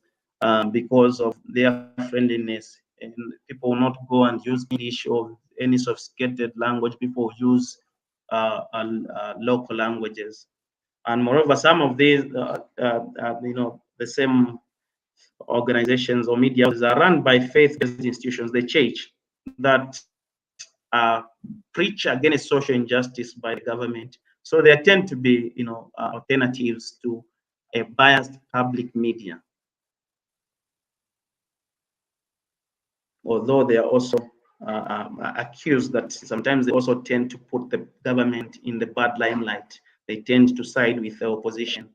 because of their friendliness. And people will not go and use English or any sophisticated language. People use local languages, and moreover, some of these, the same organizations or media are run by faith-based institutions, the church, that preach against social injustice by the government. So there tend to be, alternatives to a biased public media, although they are also accused that sometimes they also tend to put the government in the bad limelight. They tend to side with the opposition.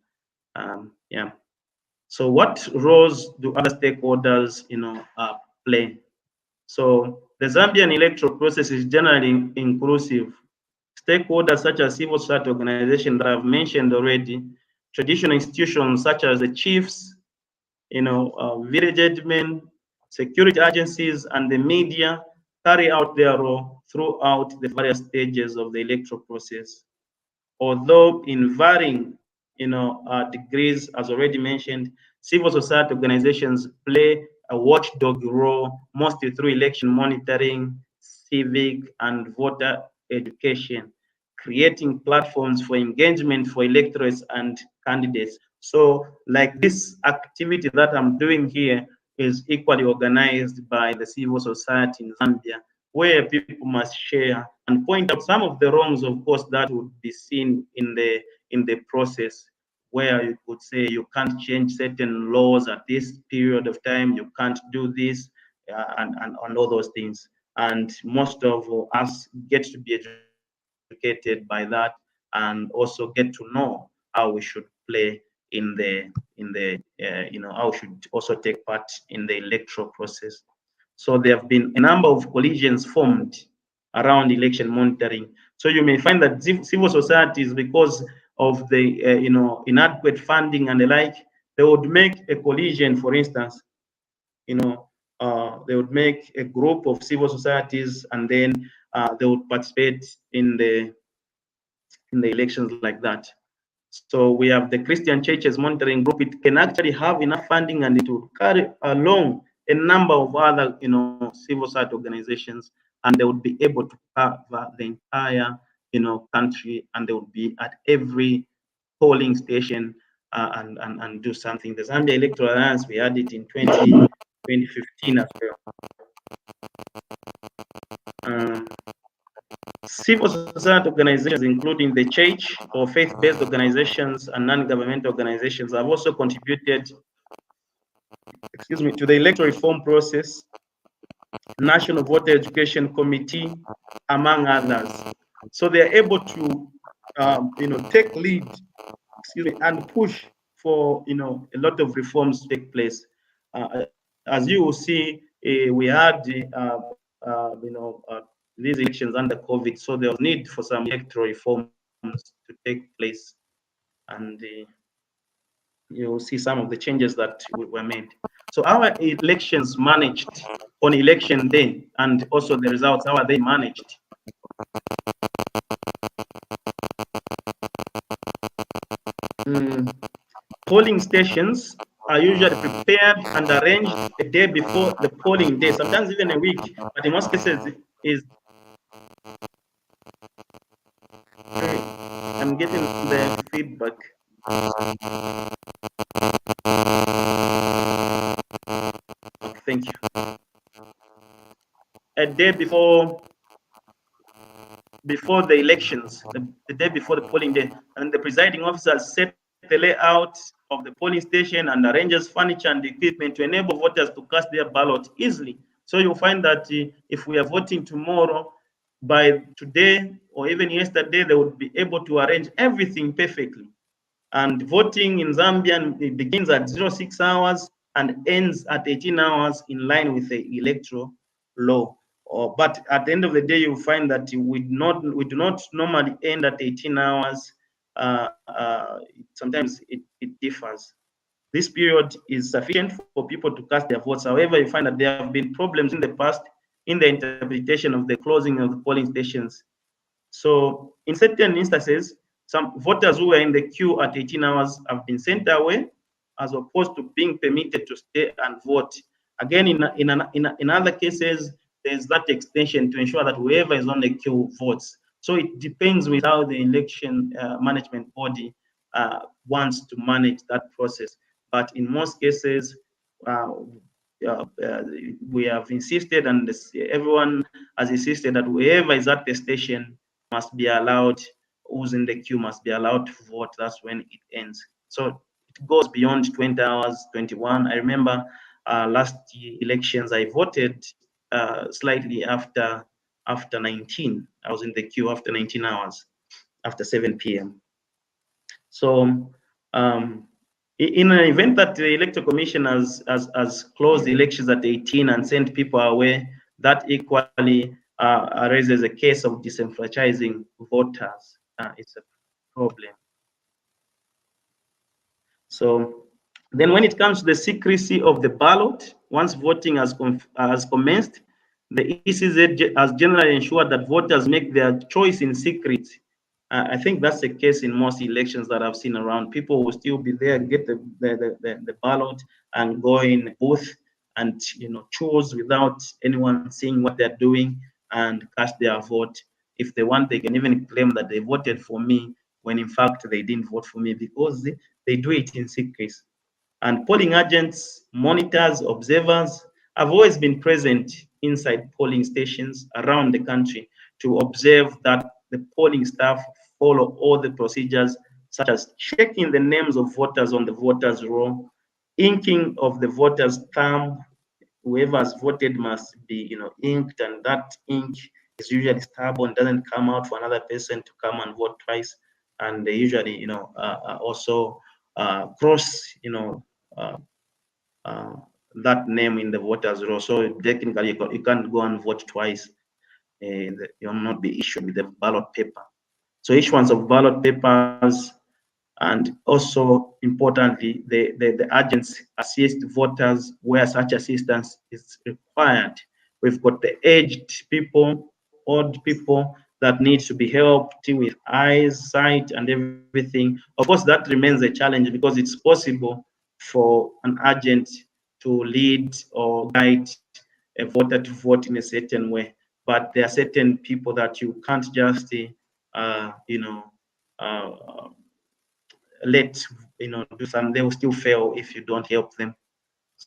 Yeah. So what roles do other stakeholders, play? So the Zambian electoral process is generally inclusive. Stakeholders such as civil society organizations that I've mentioned already, traditional institutions such as the chiefs, village admin, security agencies, and the media carry out their role throughout the various stages of the electoral process. Although in varying, degrees, as already mentioned, civil society organizations play a watchdog role, mostly through election monitoring, civic and voter education, creating platforms for engagement for electorates and candidates. So like this activity that I'm doing here is equally organized by the civil society in Zambia, where people must share and point out some of the wrongs, of course, that would be seen in the process, where you could say you can't change certain laws at this period of time, you can't do this, and all those things. And most of us get to be educated by that, and also get to know how we should play in the how we should also take part in the electoral process. So there have been a number of coalitions formed around election monitoring. So you may find that civil societies, because of the inadequate funding and the like, they would make a coalition, for instance. They would make a group of civil societies, and then they would participate in the elections like that. So we have the Christian Churches Monitoring Group. It can actually have enough funding, and it will carry along a number of other, civil society organizations, and they would be able to cover the entire, country, and they would be at every polling station and do something. The Zambia Electoral Alliance, we had it in 2015 as well. Civil society organizations, including the church or faith-based organizations and non-governmental organizations, have also contributed, to the electoral reform process, National Voter Education Committee, among others. So they are able to, take lead, and push for, a lot of reforms to take place. As you will see, we had, these elections under COVID, so there was need for some electoral reforms to take place, and you'll see some of the changes that were made. So our elections managed on election day, and also the results, how are they managed? Polling stations are usually prepared and arranged a day before the polling day, sometimes even a week, but in most cases is. I'm getting the feedback. Okay, thank you. A day before the elections, the day before the polling day, and the presiding officer set the layout of the polling station and arranges furniture and equipment to enable voters to cast their ballot easily. So you'll find that if we are voting tomorrow, by today or even yesterday, they would be able to arrange everything perfectly. And voting in Zambia, it begins at 06 hours and ends at 18 hours in line with the electoral law. But at the end of the day, you'll find that we do not normally end at 18 hours. Sometimes it differs. This period is sufficient for people to cast their votes. However, you find that there have been problems in the past in the interpretation of the closing of the polling stations. So in certain instances, some voters who were in the queue at 18 hours have been sent away, as opposed to being permitted to stay and vote. Again, in other cases, there's that extension to ensure that whoever is on the queue votes. So it depends with how the election management body wants to manage that process. But in most cases, we have insisted, and everyone has insisted, that whoever is at the station must be allowed, who's in the queue must be allowed to vote. That's when it ends. So it goes beyond 20 hours, 21. I remember last elections, I voted slightly after 19. I was in the queue after 19 hours, after 7 p.m. So in an event that the Electoral Commission has closed the elections at 18 and sent people away, that equally raises a case of disenfranchising voters. It's a problem. So then when it comes to the secrecy of the ballot, once voting has commenced, the ECZ has generally ensured that voters make their choice in secret. I think that's the case in most elections that I've seen around. People will still be there, get the ballot and go in booth and choose without anyone seeing what they're doing and cast their vote. If they want, they can even claim that they voted for me when in fact they didn't vote for me, because they do it in secret. And polling agents, monitors, observers have always been present inside polling stations around the country to observe that the polling staff follow all the procedures, such as checking the names of voters on the voters roll, inking of the voters' thumb. Whoever has voted must be, inked, and that ink is usually stubborn, doesn't come out for another person to come and vote twice. And they usually, also cross, that name in the voters roll. So technically, you can't go and vote twice. You'll not be issued with the ballot paper. So issuance of ballot papers, and also importantly, the agents assist voters where such assistance is required. We've got the aged people, old people that need to be helped with eyes, sight, and everything. Of course, that remains a challenge because it's possible for an agent to lead or guide a voter to vote in a certain way, but there are certain people that you can't just, let do some. They will still fail if you don't help them.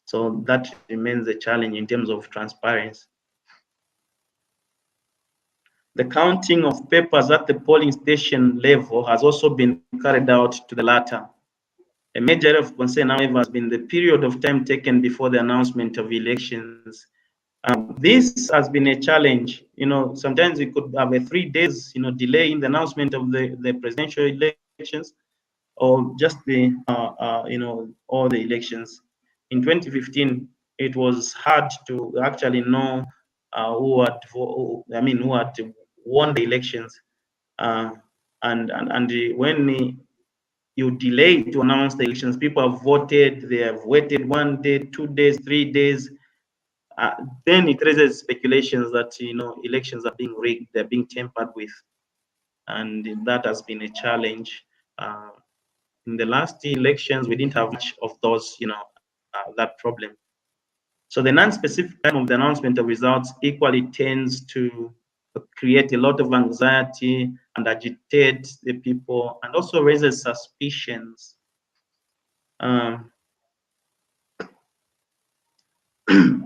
So that remains a challenge in terms of transparency. The counting of papers at the polling station level has also been carried out to the latter. A major area of concern, however, has been the period of time taken before the announcement of elections. This has been a challenge. Sometimes we could have a 3 days, delay in the announcement of the presidential elections, or just the, all the elections. In 2015, it was hard to actually know who had won the elections. And when you delay to announce the elections, people have voted, they have waited 1 day, 2 days, 3 days. Then it raises speculations that elections are being rigged, they're being tampered with, and that has been a challenge. In the last elections, we didn't have much of those, that problem. So the non-specific time of the announcement of results equally tends to create a lot of anxiety and agitate the people, and also raises suspicions.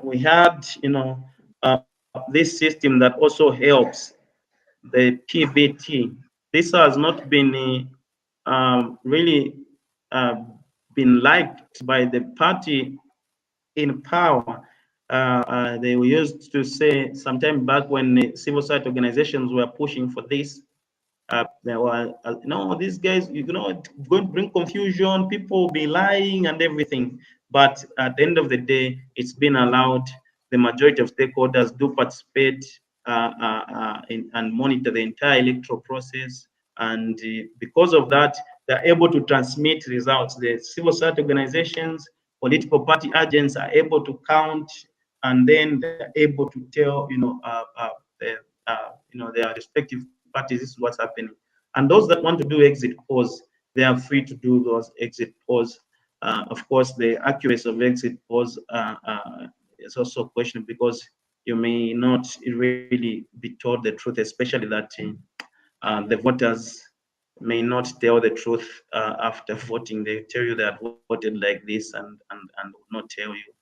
We had, this system that also helps, the PBT. This has not been really been liked by the party in power. They used to say sometime back when the civil society organizations were pushing for this, there were, these guys, going to bring confusion, people will be lying and everything. But at the end of the day, it's been allowed. The majority of stakeholders do participate and monitor the entire electoral process. And because of that, they're able to transmit results. The civil society organizations, political party agents are able to count, and then they're able to tell, their respective parties, this is what's happening. And those that want to do exit polls, they are free to do those exit polls. Of course, the accuracy of exit polls is also questioned, because you may not really be told the truth, especially that the voters may not tell the truth after voting. They tell you they had voted like this, and will not tell you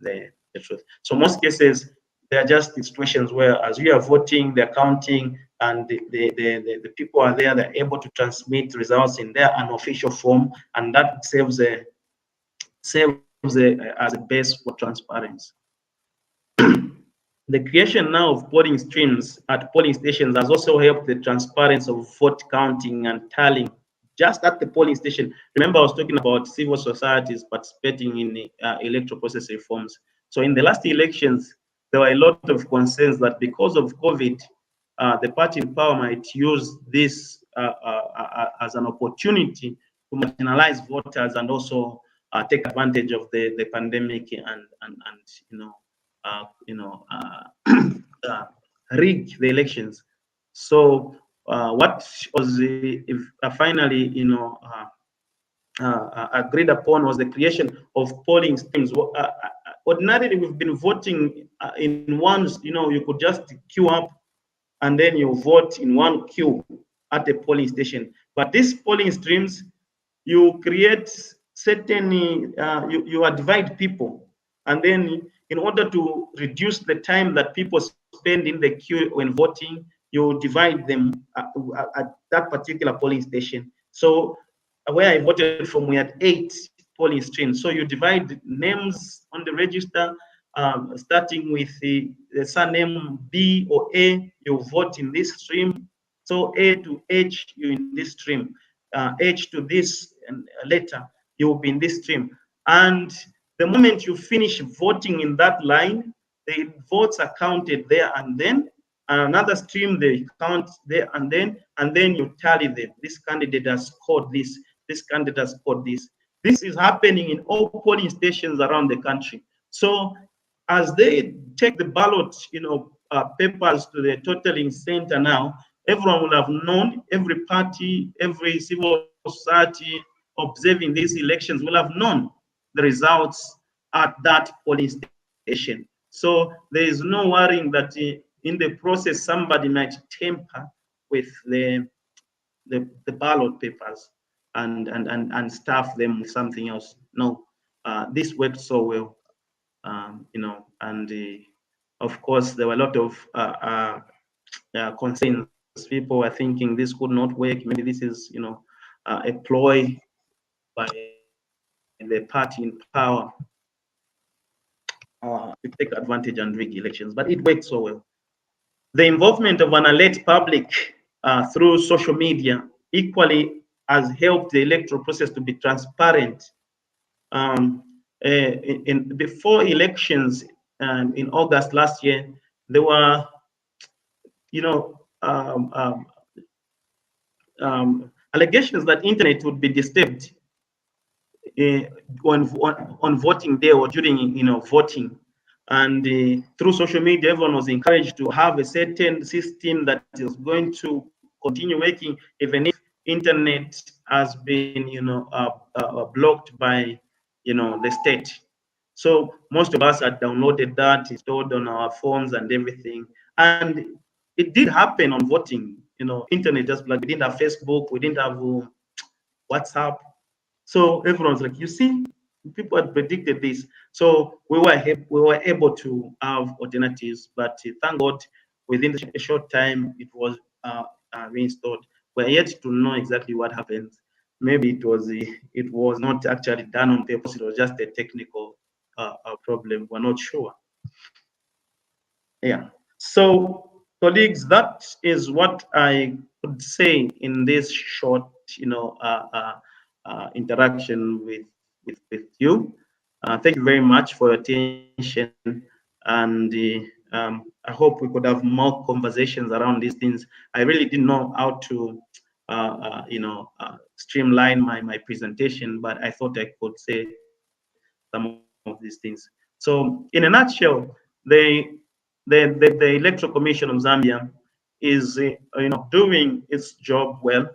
the truth. So most cases, there are just situations where, as you are voting, they're counting, and the people are there, they're able to transmit results in their unofficial form, and that serves as a base for transparency. The creation now of polling streams at polling stations has also helped the transparency of vote counting and tallying just at the polling station. Remember, I was talking about civil societies participating in the electoral process reforms. So in the last elections, there were a lot of concerns that because of COVID, the party in power might use this as an opportunity to marginalize voters, and also take advantage of the pandemic and rig the elections. So what was finally agreed upon was the creation of polling streams. Ordinarily, we've been voting in ones. You could just queue up and then you vote in one queue at a polling station. But these polling streams, you create certain, you divide people, and then in order to reduce the time that people spend in the queue when voting, you divide them at that particular polling station. So where I voted from, we had 8 polling streams. So you divide names on the register, starting with the surname B or A, you vote in this stream. So A to H, you in this stream. H to this letter, you will be in this stream. And the moment you finish voting in that line, the votes are counted there and then. Another stream they count there and then you tally them. This candidate has scored this candidate has scored this. This is happening in all polling stations around the country. So as they take the ballot, papers to the totaling center now, everyone will have known, every party, every civil society observing these elections will have known the results at that polling station. So there is no worrying that in the process somebody might tamper with the ballot papers and stuff them with something else. No, this worked so well, and of course there were a lot of concerns. People were thinking this could not work. Maybe this is, a ploy by the party in power to take advantage and rig elections, but it worked so well. The involvement of an alert public through social media equally has helped the electoral process to be transparent. Before elections in August last year, there were, allegations that internet would be disturbed on voting day or during voting. And through social media, everyone was encouraged to have a certain system that is going to continue working, even if internet has been, blocked by, the state. So most of us had downloaded that, installed on our phones and everything. And it did happen on voting. Internet just like we didn't have Facebook, we didn't have WhatsApp. So everyone's like, you see, people had predicted this. So we were able to have alternatives, but thank God, within a short time, it was reinstalled. We're yet to know exactly what happened. Maybe it was not actually done on purpose. It was just a technical problem. We're not sure. Yeah. So, colleagues, that is what I could say in this short, interaction with you. Thank you very much for your attention, and I hope we could have more conversations around these things. I really didn't know how to, streamline my presentation, but I thought I could say some of these things. So, in a nutshell, the Electoral Commission of Zambia is, doing its job well.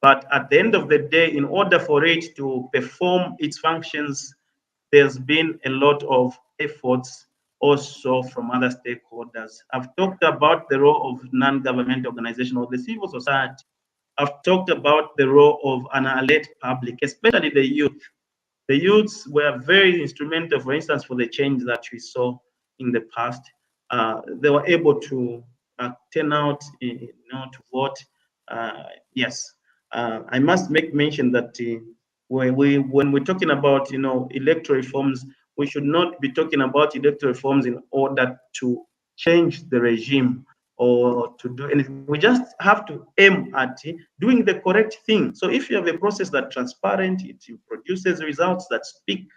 But at the end of the day, in order for it to perform its functions, there's been a lot of efforts also from other stakeholders. I've talked about the role of non-government organization or the civil society. I've talked about the role of an alert public, especially the youth. The youths were very instrumental, for instance, for the change that we saw in the past. They were able to turn out, to vote. Yes. I must make mention that when we're talking about electoral reforms, we should not be talking about electoral reforms in order to change the regime or to do anything. We just have to aim at doing the correct thing. So if you have a process that's transparent, it produces results that speak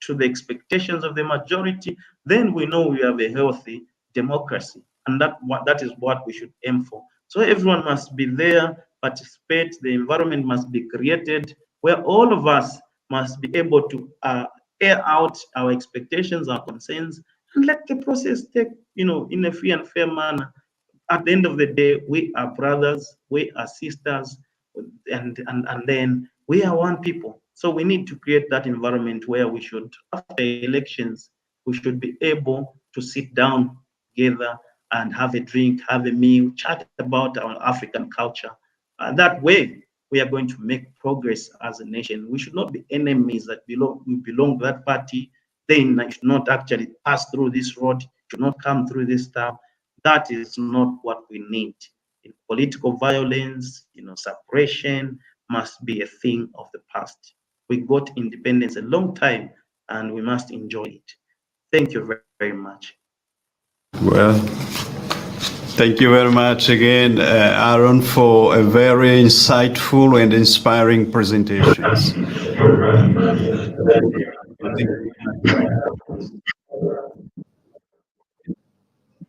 to the expectations of the majority, then we know we have a healthy democracy, and that is what we should aim for. So everyone must be there, participate. The environment must be created where all of us must be able to air out our expectations, our concerns, and let the process take, in a free and fair manner. At the end of the day, we are brothers, we are sisters, and then we are one people. So we need to create that environment where we should, after elections, we should be able to sit down together and have a drink, have a meal, chat about our African culture. That way, we are going to make progress as a nation. We should not be enemies that belong to that party. Then should not actually pass through this road, should not come through this town. That is not what we need. Political violence, suppression must be a thing of the past. We got independence a long time, and we must enjoy it. Thank you very, very much. Well, thank you very much again, Aaron, for a very insightful and inspiring presentations.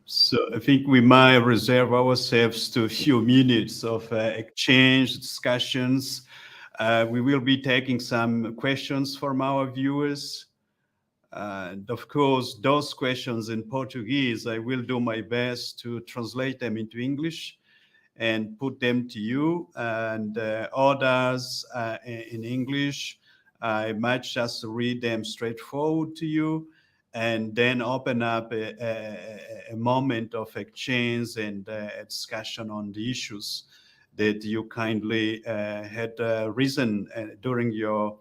So I think we might reserve ourselves to a few minutes of exchange, discussions. We will be taking some questions from our viewers. And of course, those questions in Portuguese, I will do my best to translate them into English and put them to you. And others in English, I might just read them straightforward to you and then open up a moment of exchange and a discussion on the issues that you kindly had risen during your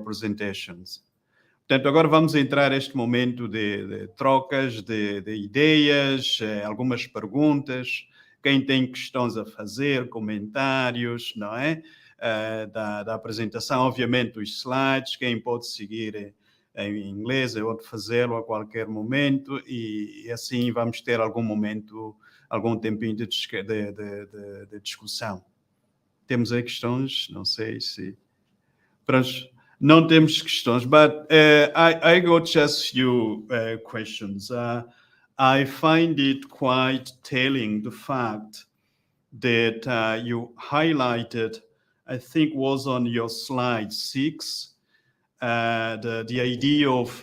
presentations. Portanto, agora vamos entrar neste momento de trocas de ideias, algumas perguntas, quem tem questões a fazer, comentários, não é? Da apresentação, obviamente os slides, quem pode seguir em inglês, eu pode fazê-lo a qualquer momento e assim vamos ter algum momento, algum tempinho de discussão. Temos aí questões? Não sei se... Pronto. Não temos questões, but I got just few questions. I find it quite telling the fact that you highlighted, I think was on your slide 6, the idea of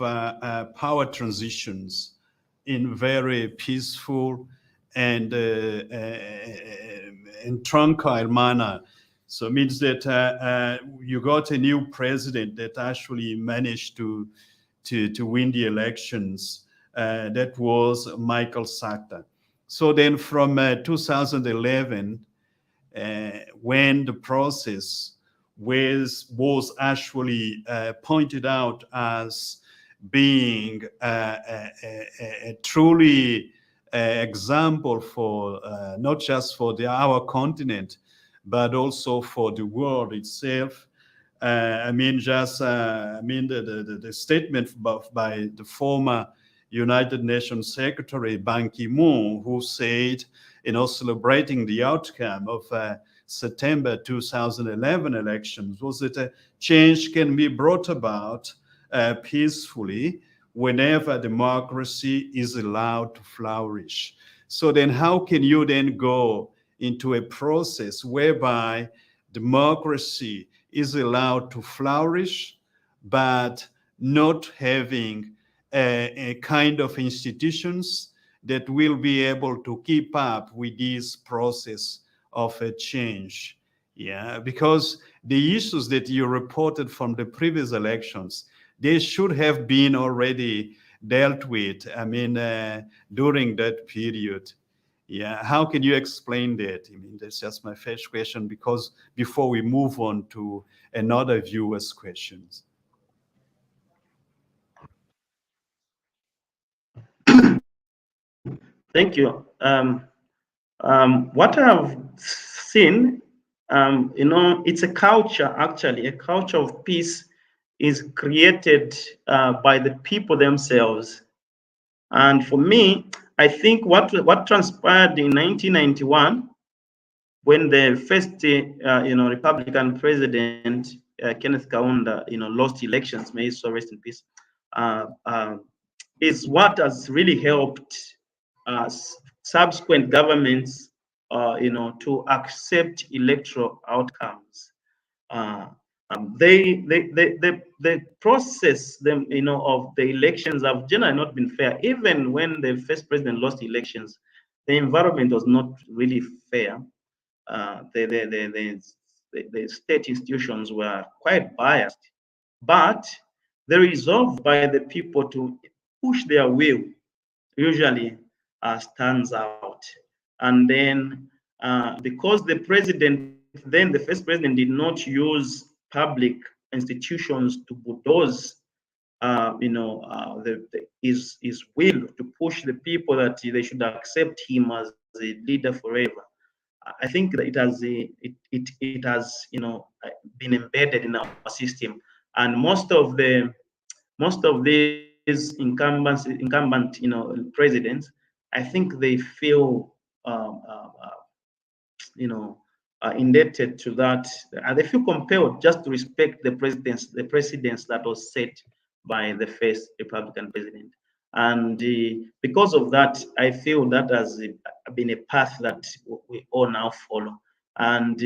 power transitions in very peaceful and tranquil manner. So it means that you got a new president that actually managed to win the elections. That was Michael Sata. So then from 2011, when the process was actually pointed out as being a truly example for not just for our continent, but also for the world itself. I mean, the statement by the former United Nations Secretary Ban Ki-moon, who said, celebrating the outcome of September 2011 elections, was that a change can be brought about peacefully whenever democracy is allowed to flourish. So then how can you then go into a process whereby democracy is allowed to flourish, but not having a kind of institutions that will be able to keep up with this process of a change? Yeah, because the issues that you reported from the previous elections, they should have been already dealt with, during that period. Yeah, how can you explain that? I mean, that's just my first question, because before we move on to another viewer's questions. Thank you. What I've seen, it's a culture, actually. A culture of peace is created by the people themselves. And for me, I think what transpired in 1991, when the first, Republican president, Kenneth Kaunda, lost elections, may he so rest in peace, is what has really helped subsequent governments, to accept electoral outcomes. The process of the elections have generally not been fair. Even when the first president lost elections, the environment was not really fair. The state institutions were quite biased, but the resolve by the people to push their will usually stands out. And then because the first president did not use public institutions to bulldoze, his will to push the people that they should accept him as a leader forever. I think that it has been embedded in our system, and most of these incumbent presidents, I think they feel indebted to that, and they feel compelled just to respect the precedents that was set by the first Republican president. And because of that, I feel that has been a path that we all now follow. And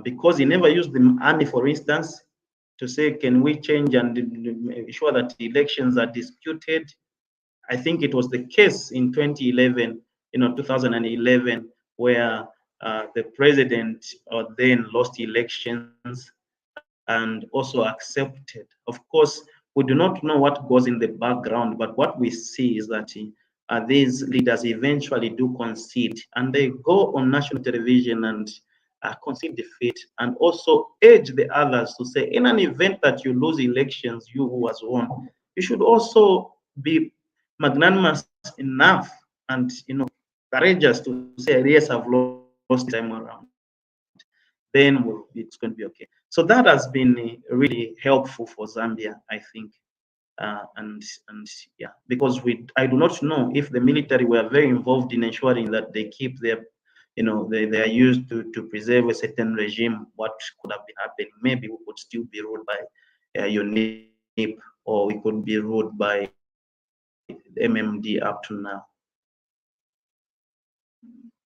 because he never used the army, for instance, to say, can we change and ensure that the elections are disputed? I think it was the case in 2011, 2011, where the president then lost elections and also accepted. Of course, we do not know what goes in the background, but what we see is that these leaders eventually do concede, and they go on national television and concede defeat, and also urge the others to say, in an event that you lose elections, you who has won, you should also be magnanimous enough and courageous to say, yes, I've lost time around. Then it's going to be okay. So that has been really helpful for Zambia, I think. And yeah, because I do not know if the military were very involved in ensuring that they keep their, they are used to preserve a certain regime. What could have been happening? Maybe we could still be ruled by UNIP, or we could be ruled by MMD up to now.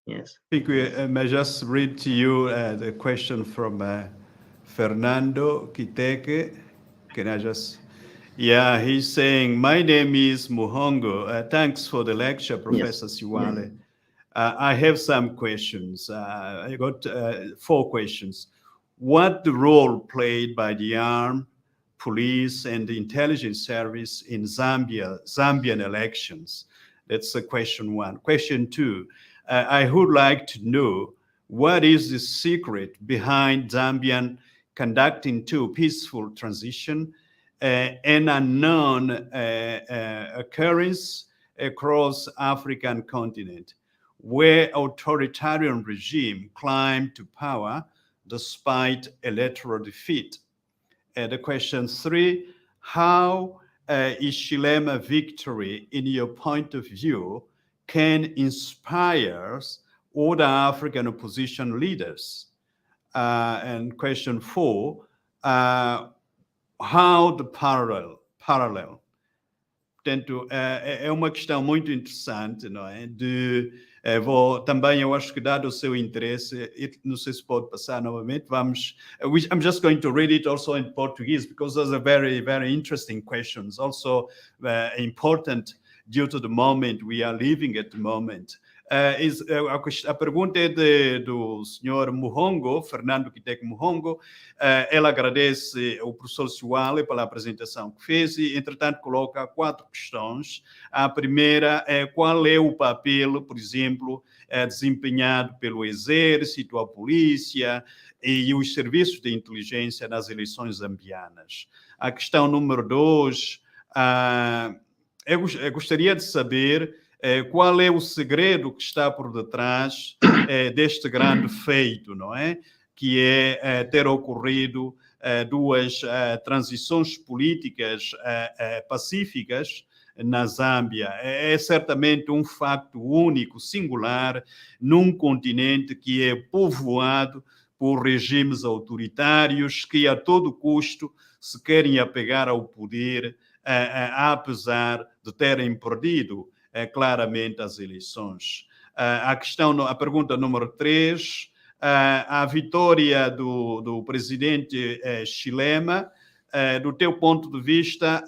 Yes. I think we may just read to you the question from Fernando Kiteke. Can I just? Yeah, he's saying, my name is Muhongo. Thanks for the lecture, Professor Siwale. I have some questions. I got 4 questions. What the role played by the armed police and the intelligence service in Zambian elections? That's question 1. Question 2, I would like to know what is the secret behind Zambian conducting to a peaceful transition, an unknown occurrence across African continent, where authoritarian regime climbed to power despite electoral defeat. The question 3, how is Chilema victory, in your point of view, can inspire other African opposition leaders? And question 4, how the parallel. Portanto, é uma questão muito interessante, não é? Também eu acho que, dado o seu interesse, não sei se pode passar novamente, I'm just going to read it also in Portuguese, because those are very, very interesting questions, also important due to the moment we are living at the moment. A pergunta é do senhor Muhongo, Fernando Kiteke Muhongo. Ela agradece ao professor Siwale pela apresentação que fez e, entretanto, coloca 4 questões. A primeira é qual é o papel, por exemplo, desempenhado pelo Exército, a polícia e os serviços de inteligência nas eleições zambianas. A questão número 2, eu gostaria de saber qual é o segredo que está por detrás deste grande feito, não é? Que é ter ocorrido 2 transições políticas pacíficas na Zâmbia. É certamente um facto único, singular, num continente que é povoado por regimes autoritários que a todo custo se querem apegar ao poder, apesar de terem perdido claramente as eleições. A pergunta número 3, a vitória do presidente Chilema, do teu ponto de vista,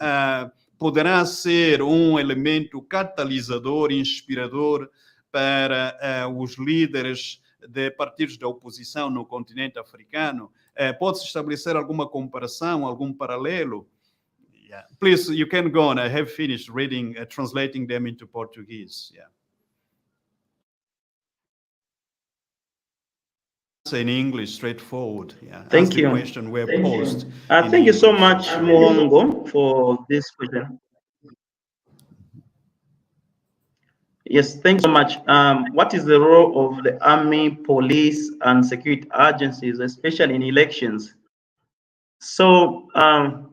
poderá ser um elemento catalisador, inspirador para os líderes de partidos da oposição no continente africano? Pode-se estabelecer alguma comparação, algum paralelo? Yeah. Please, you can go on. I have finished reading, translating them into Portuguese. Yeah. In English, straightforward. Yeah. Thank you. The question were posed. Thank you so much, Muhongo, for this question. Yes, thanks so much. What is the role of the army, police, and security agencies, especially in elections? So I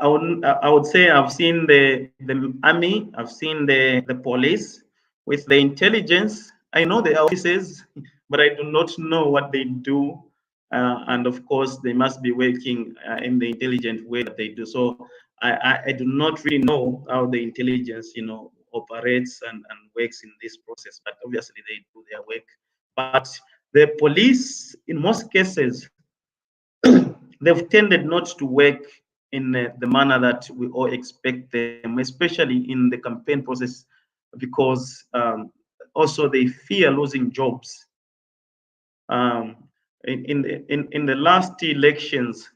would say I've seen the army, I've seen the police. With the intelligence, I know the officers, but I do not know what they do. And of course, they must be working in the intelligent way that they do. So I do not really know how the intelligence, operates and works in this process. But obviously, they do their work. But the police, in most cases, they've tended not to work in the manner that we all expect them, especially in the campaign process, because also they fear losing jobs. In the last elections,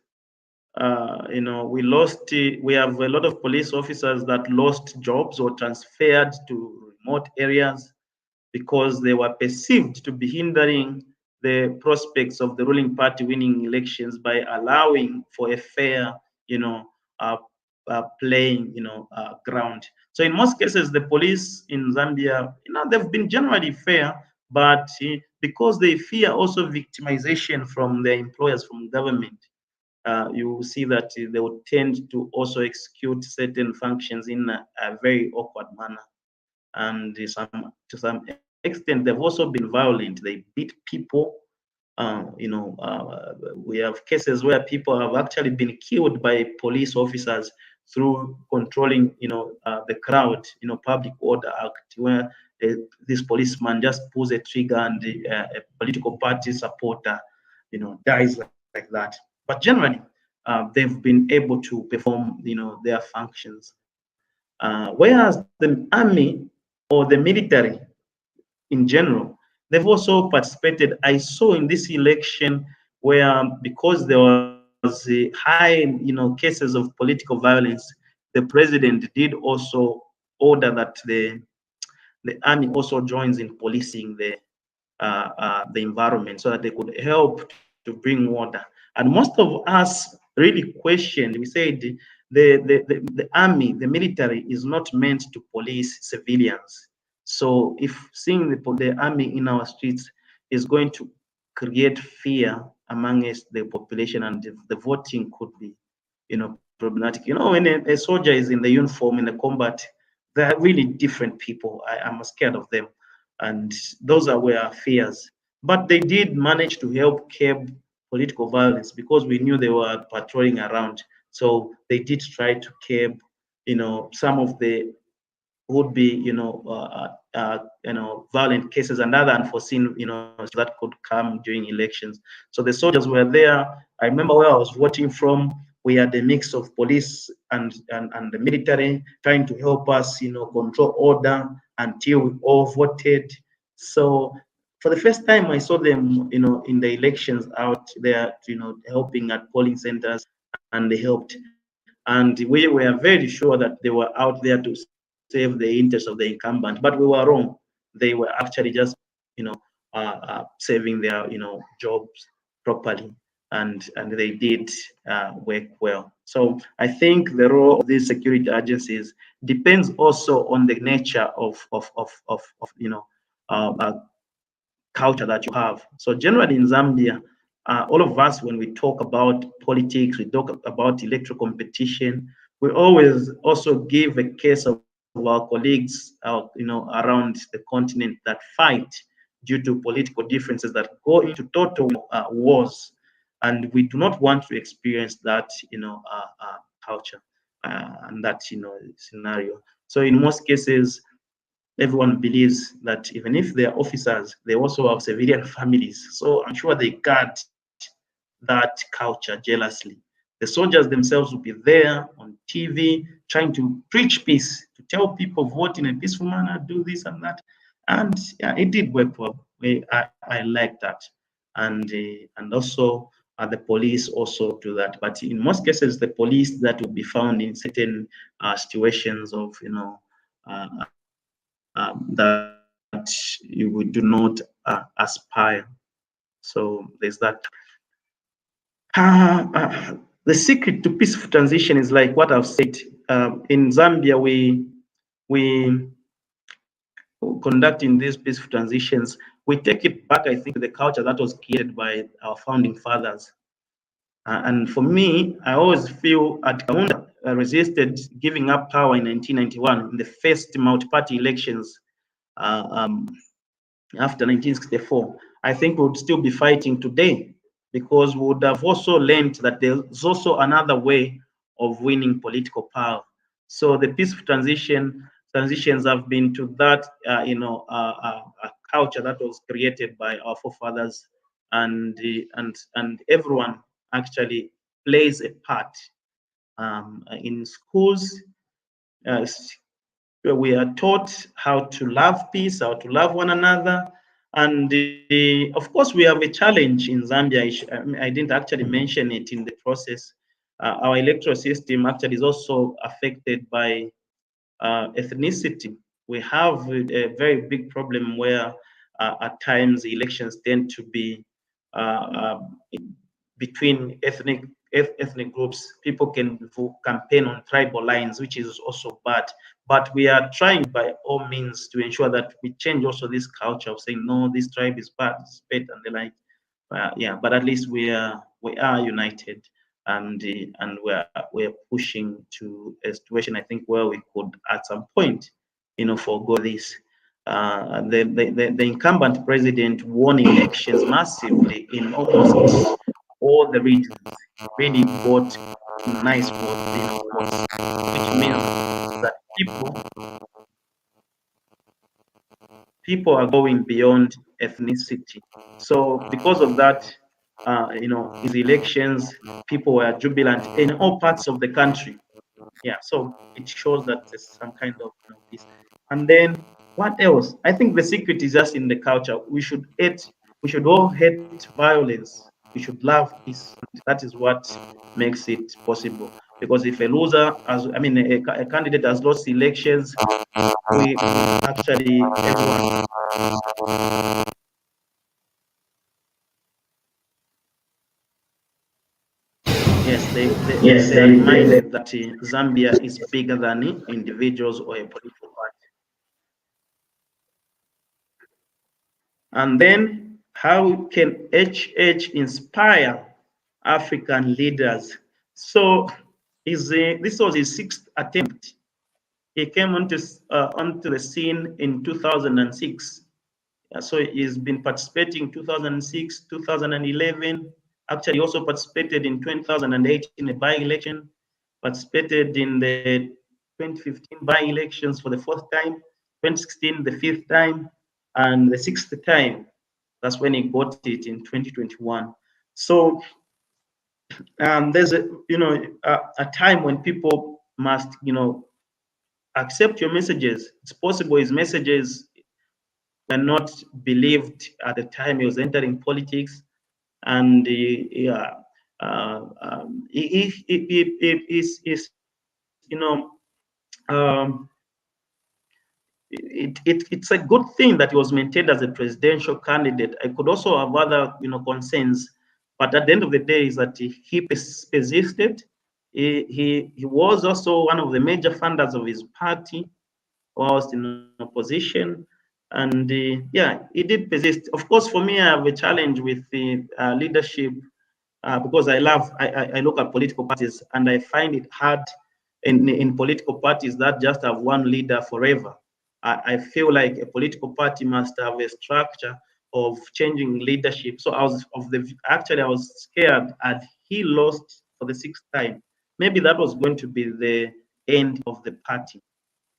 we have a lot of police officers that lost jobs or transferred to remote areas because they were perceived to be hindering the prospects of the ruling party winning elections by allowing for a fair, playing, ground. So in most cases, the police in Zambia, they've been generally fair, but because they fear also victimization from their employers, from government, you will see that they would tend to also execute certain functions in a very awkward manner. And to some extent, they've also been violent. They beat people. We have cases where people have actually been killed by police officers through controlling, the crowd, public order act, where this policeman just pulls a trigger and a political party supporter, dies like that. But generally, they've been able to perform, their functions. Whereas the army or the military in general, they've also participated. I saw in this election where, because there was a high, cases of political violence, the president did also order that the army also joins in policing the environment so that they could help to bring order. And most of us really questioned. We said the army, the military, is not meant to police civilians. So if seeing the army in our streets is going to create fear amongst the population, and the voting could be, problematic. When a soldier is in the uniform in the combat, they're really different people. I'm scared of them, and those are our fears. But they did manage to help curb political violence because we knew they were patrolling around. So they did try to curb, some of the would be, violent cases and other unforeseen, that could come during elections. So the soldiers were there. I remember where I was voting from, we had a mix of police and the military trying to help us, control order until we all voted. So for the first time, I saw them, in the elections out there, helping at polling centers, and they helped. And we were very sure that they were out there to save the interests of the incumbent, but we were wrong. They were actually just, saving their, jobs properly, and they did work well. So I think the role of these security agencies depends also on the nature of culture that you have. So generally in Zambia, all of us, when we talk about politics, we talk about electoral competition, we always also give a case of our colleagues, around the continent that fight due to political differences that go into total wars, and we do not want to experience that, culture and that, scenario. So in most cases, everyone believes that even if they're officers, they also have civilian families. So I'm sure they guard that culture jealously. The soldiers themselves will be there on TV trying to preach peace, to tell people vote in a peaceful manner, do this and that. And yeah, it did work well. I like that. And also the police also do that. But in most cases, the police that will be found in certain situations of, that you do not aspire. So there's that. The secret to peaceful transition is like what I've said. In Zambia, we conducting these peaceful transitions, we take it back, I think, to the culture that was created by our founding fathers. And for me, I always feel at Kaunda resisted giving up power in 1991 in the first multi-party elections after 1964. I think we would still be fighting today, because we would have also learned that there's also another way of winning political power. So the peaceful transitions have been to that, a culture that was created by our forefathers, and everyone actually plays a part. In schools, we are taught how to love peace, how to love one another. And of course, we have a challenge in Zambia. I didn't actually mention it in the process. Our electoral system actually is also affected by ethnicity. We have a very big problem where at times elections tend to be between ethnic groups. People can campaign on tribal lines, which is also bad. But we are trying by all means to ensure that we change also this culture of saying, no, this tribe is bad, it's bad, and the like. Yeah, but at least we are united, and we're pushing to a situation, I think, where we could at some point, forego this. The incumbent president won elections massively in almost all the regions, really got nice votes, which means that people are going beyond ethnicity. So because of that, his elections, people were jubilant in all parts of the country. Yeah, so it shows that there's some kind of peace. And then what else? I think the secret is just in the culture. We should all hate violence. We should love peace. That is what makes it possible. Because if a loser, a candidate has lost elections, we actually everyone. Yes, they reminded that Zambia is bigger than individuals or a political party. And then, how can HH inspire African leaders? So, this was his 6th attempt. He came onto the scene in 2006. So he's been participating 2006, 2011. Actually, he also participated in 2008 in a by-election, participated in the 2015 by-elections for the 4th time, 2016 the 5th time, and the 6th time. That's when he got it in 2021. So there's a time when people must accept your messages. It's possible his messages were not believed at the time he was entering politics, and it's a good thing that he was maintained as a presidential candidate. I could also have other concerns, but at the end of the day, is that he persisted. He was also one of the major funders of his party whilst in opposition. And yeah, he did persist. Of course, for me, I have a challenge with the leadership because I look at political parties, and I find it hard in political parties that just have one leader forever. I feel like a political party must have a structure of changing leadership. So I was scared, and he lost for the 6th time. Maybe that was going to be the end of the party,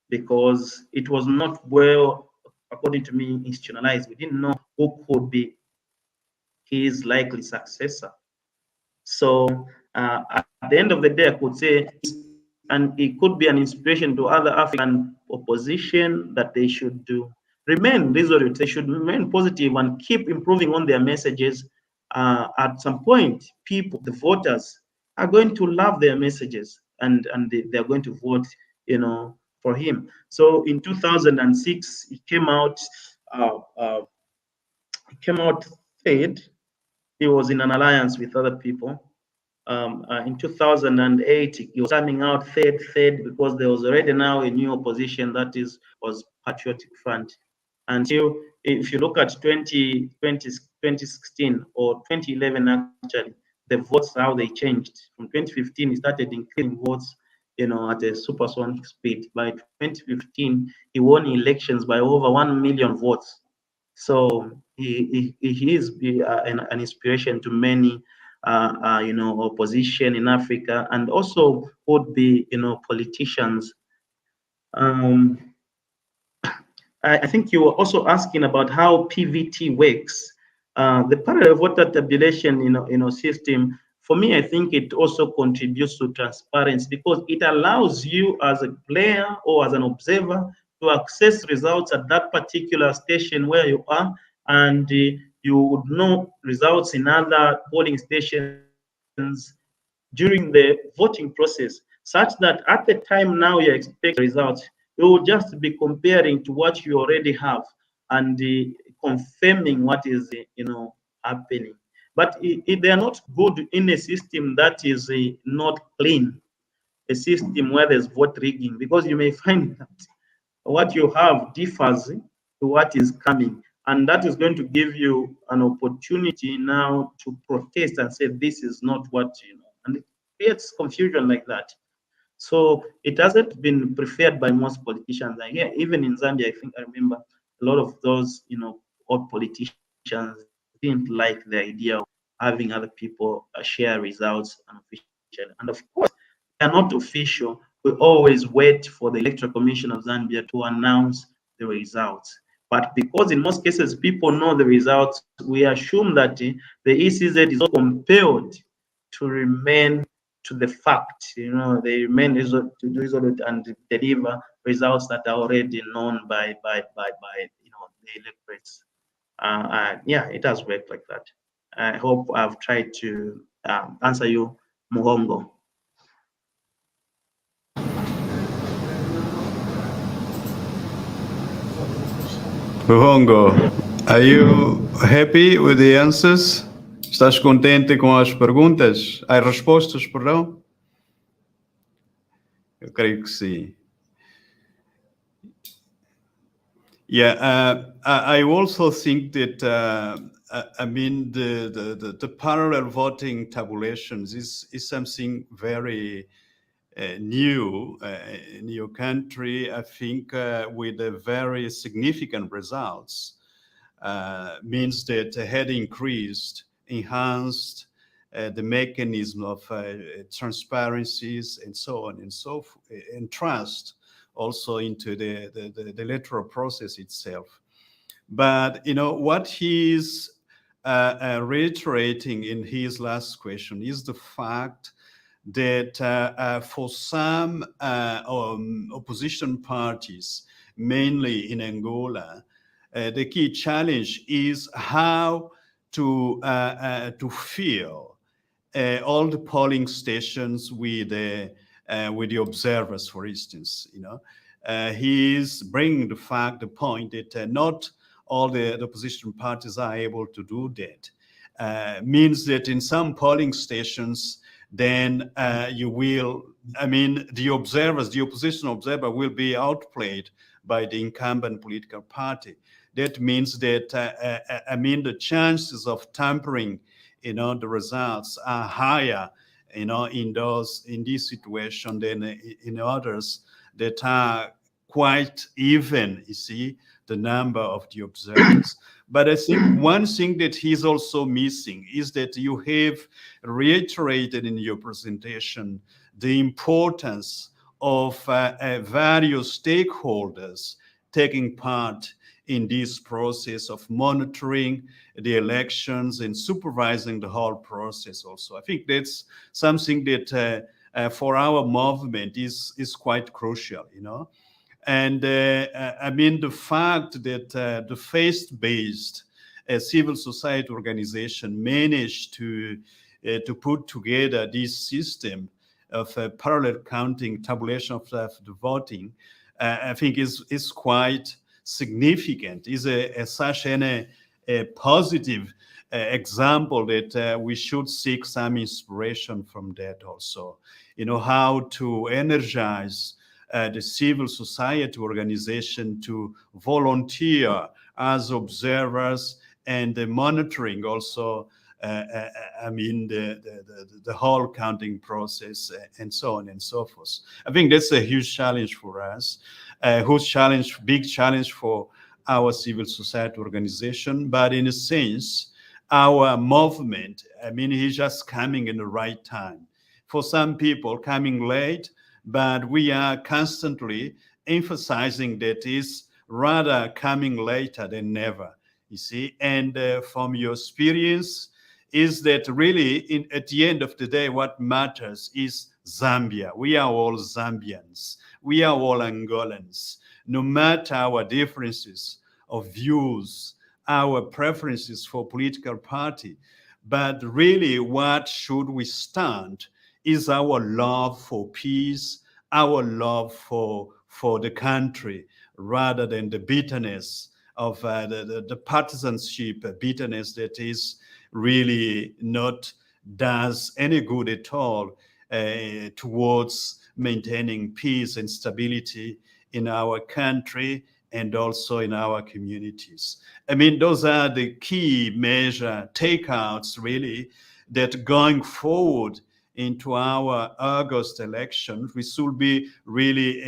because it was not well, according to me, institutionalized. We didn't know who could be his likely successor. So at the end of the day, I could say, and it could be an inspiration to other African opposition, that they should remain resolute, they should remain positive and keep improving on their messages. At some point, people, the voters, are going to love their messages, and they're going to vote, for him. So in 2006, he came out. Third. He was in an alliance with other people. In 2008, he was coming out third, because there was already now a new opposition, that was Patriotic Front. until, if you look at 2016 or 2011, actually, the votes, how they changed. From 2015, he started increasing votes, at a supersonic speed. By 2015, he won elections by over 1 million votes. So he is an inspiration to many, opposition in Africa, and also would be, politicians. I think you were also asking about how PVT works. The parallel voter tabulation, system. For me, I think it also contributes to transparency because it allows you as a player or as an observer to access results at that particular station where you are, and you would know results in other polling stations during the voting process, such that at the time now you expect results, you will just be comparing to what you already have and confirming what is happening. But they are not good in a system that is not clean, a system where there's vote rigging, because you may find that what you have differs to what is coming, and that is going to give you an opportunity now to protest and say this is not what and it creates confusion like that. So it hasn't been preferred by most politicians. And yeah, even in Zambia, I remember a lot of those old politicians didn't like the idea of having other people share results unofficially. And of course, they are not official. We always wait for the Electoral Commission of Zambia to announce the results. But because in most cases people know the results, we assume that the ECZ is not compelled to remain to the fact. They remain to do it and deliver results that are already known by the electorates. Yeah, it has worked like that. I hope I've tried to answer you, Muhongo. Muhongo, are you happy with the answers? Estás contente com as perguntas? As respostas, perdão? Eu creio que sim. Yeah, I also think that the parallel voting tabulations is something very new in your country. I think with a very significant results means that had increased, enhanced the mechanism of transparencies and so on and so forth, and trust also into the electoral process itself. But what he's reiterating in his last question is the fact that for some opposition parties, mainly in Angola, the key challenge is how to fill all the polling stations with the observers, for instance. He is bringing the point that not all the opposition parties are able to do that. Means that in some polling stations, then the opposition observer will be outplayed by the incumbent political party. That means that, the chances of tampering, the results are higher, in this situation than in others that are quite even, you see, the number of the observers. But I think one thing that he's also missing is that you have reiterated in your presentation the importance of various stakeholders taking part in this process of monitoring the elections and supervising the whole process also. I think that's something that for our movement is quite crucial, And the fact that the faith-based civil society organization managed to put together this system of parallel counting, tabulation of the voting, I think is quite significant. Is such a positive example that we should seek some inspiration from that also. How to energize the civil society organization to volunteer as observers and monitoring also, the whole counting process and so on and so forth. I think that's a huge challenge for us, big challenge for our civil society organization, but in a sense, our movement, is just coming in the right time. For some people, coming late, but we are constantly emphasizing that is rather coming later than never, you see. And from your experience, is that really, at the end of the day, what matters is Zambia. We are all Zambians. We are all Angolans. No matter our differences of views, our preferences for political party, but really what should we stand is our love for peace, our love for the country, rather than the bitterness of the partisanship, bitterness that is really not does any good at all towards maintaining peace and stability in our country and also in our communities. Those are the key measure takeouts, really, that going forward into our August election, we should be really,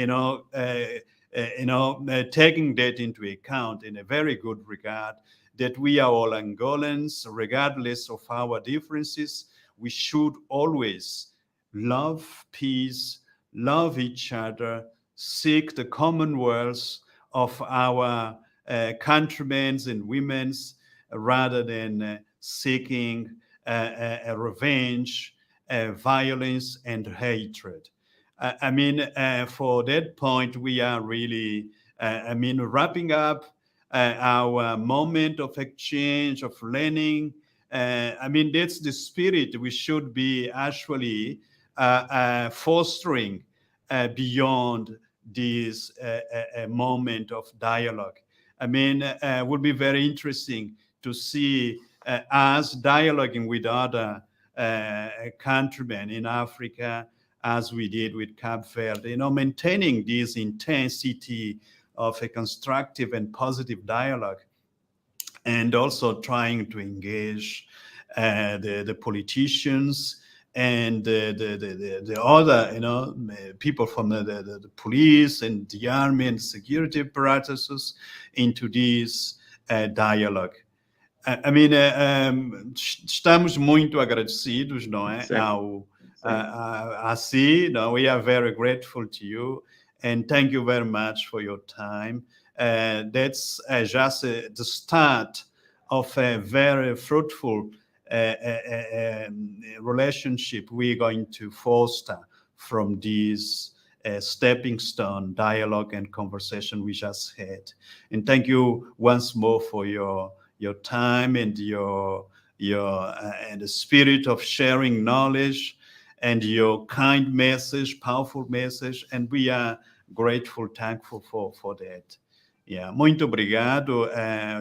taking that into account in a very good regard, that we are all Angolans, regardless of our differences. We should always love peace, love each other, seek the commonwealths of our countrymen and women, rather than seeking revenge, violence, and hatred. For that point, we are really, wrapping up our moment of exchange, of learning. That's the spirit we should be actually fostering beyond this moment of dialogue. It would be very interesting to see us dialoguing with other countrymen in Africa, as we did with Cape Verde, maintaining this intensity of a constructive and positive dialogue, and also trying to engage the politicians and the other, people from the police and the army and security apparatuses into this dialogue. Estamos muito agradecidos, não é? We are very grateful to you, and thank you very much for your time. That's just the start of a very fruitful relationship we're going to foster from this stepping stone dialogue and conversation we just had. And thank you once more for your time and your and the spirit of sharing knowledge and your kind message, powerful message, and we are grateful, thankful for that. Muito obrigado.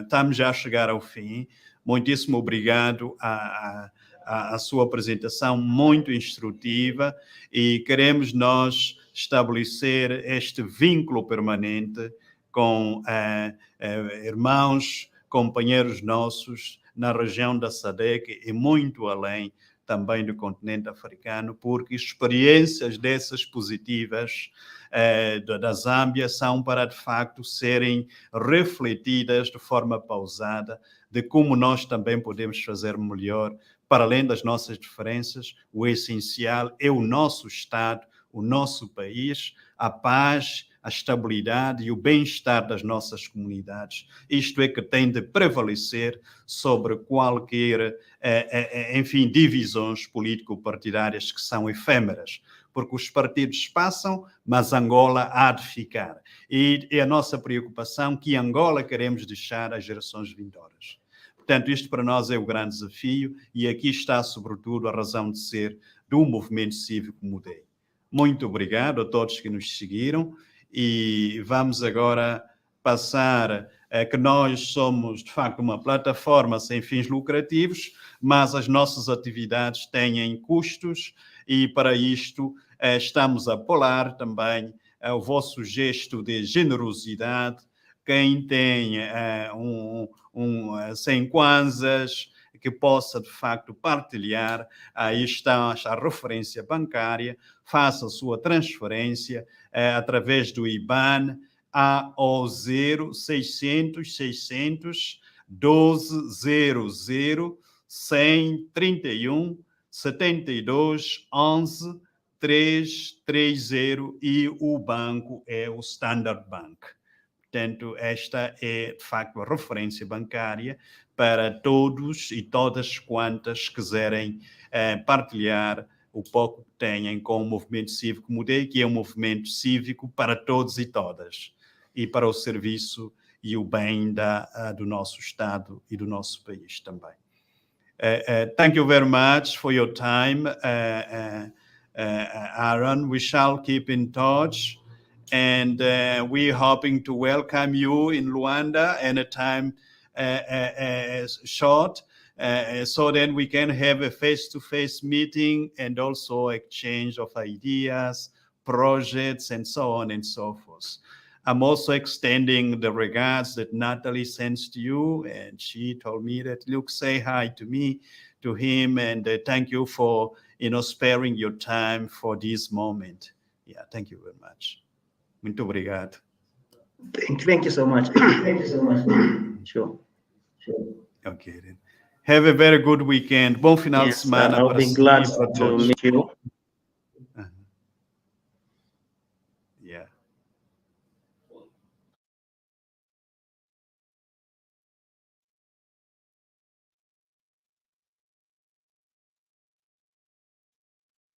Estamos já a chegar ao fim. Muitíssimo obrigado a sua apresentação, muito instrutiva, e queremos nós estabelecer este vínculo permanente com irmãos, companheiros nossos na região da SADC e muito além também do continente africano, porque experiências dessas positivas da Zâmbia são para, de facto, serem refletidas de forma pausada de como nós também podemos fazer melhor, para além das nossas diferenças. O essencial é o nosso Estado, o nosso país, a paz, a estabilidade e o bem-estar das nossas comunidades. Isto é que tem de prevalecer sobre qualquer, divisões político-partidárias que são efêmeras, porque os partidos passam, mas Angola há de ficar. E é a nossa preocupação que Angola queremos deixar às gerações vindouras. Portanto, isto para nós é o grande desafio, e aqui está, sobretudo, a razão de ser do Movimento Cívico Mudei. Muito obrigado a todos que nos seguiram, e vamos agora passar a que nós somos, de facto, uma plataforma sem fins lucrativos, mas as nossas atividades têm custos, e para isto estamos a apelar também o vosso gesto de generosidade. Quem tem 100 kwanzas, que possa, de facto, partilhar, aí está a referência bancária, faça a sua transferência através do IBAN ao 0600 600 1200 131 72 11 330 e o banco é o Standard Bank. Portanto, esta é, de facto, a referência bancária para todos e todas quantas quiserem partilhar o pouco que têm com o Movimento Cívico Mudei, que é um movimento cívico para todos e todas, e para o serviço e o bem do nosso Estado e do nosso país também. Thank you very much for your time, Aaron. We shall keep in touch. And we're hoping to welcome you in Luanda anytime short, so then we can have a face-to-face meeting and also exchange of ideas, projects, and so on and so forth. I'm also extending the regards that Natalie sends to you, and she told me that, look, say hi to me, to him, and thank you for, sparing your time for this moment. Yeah, thank you very much. Muito obrigado. Thank you so much. Thank you so much. Sure. Okay, then. Have a very good weekend. Bom final de semana. I'll be glad to meet you.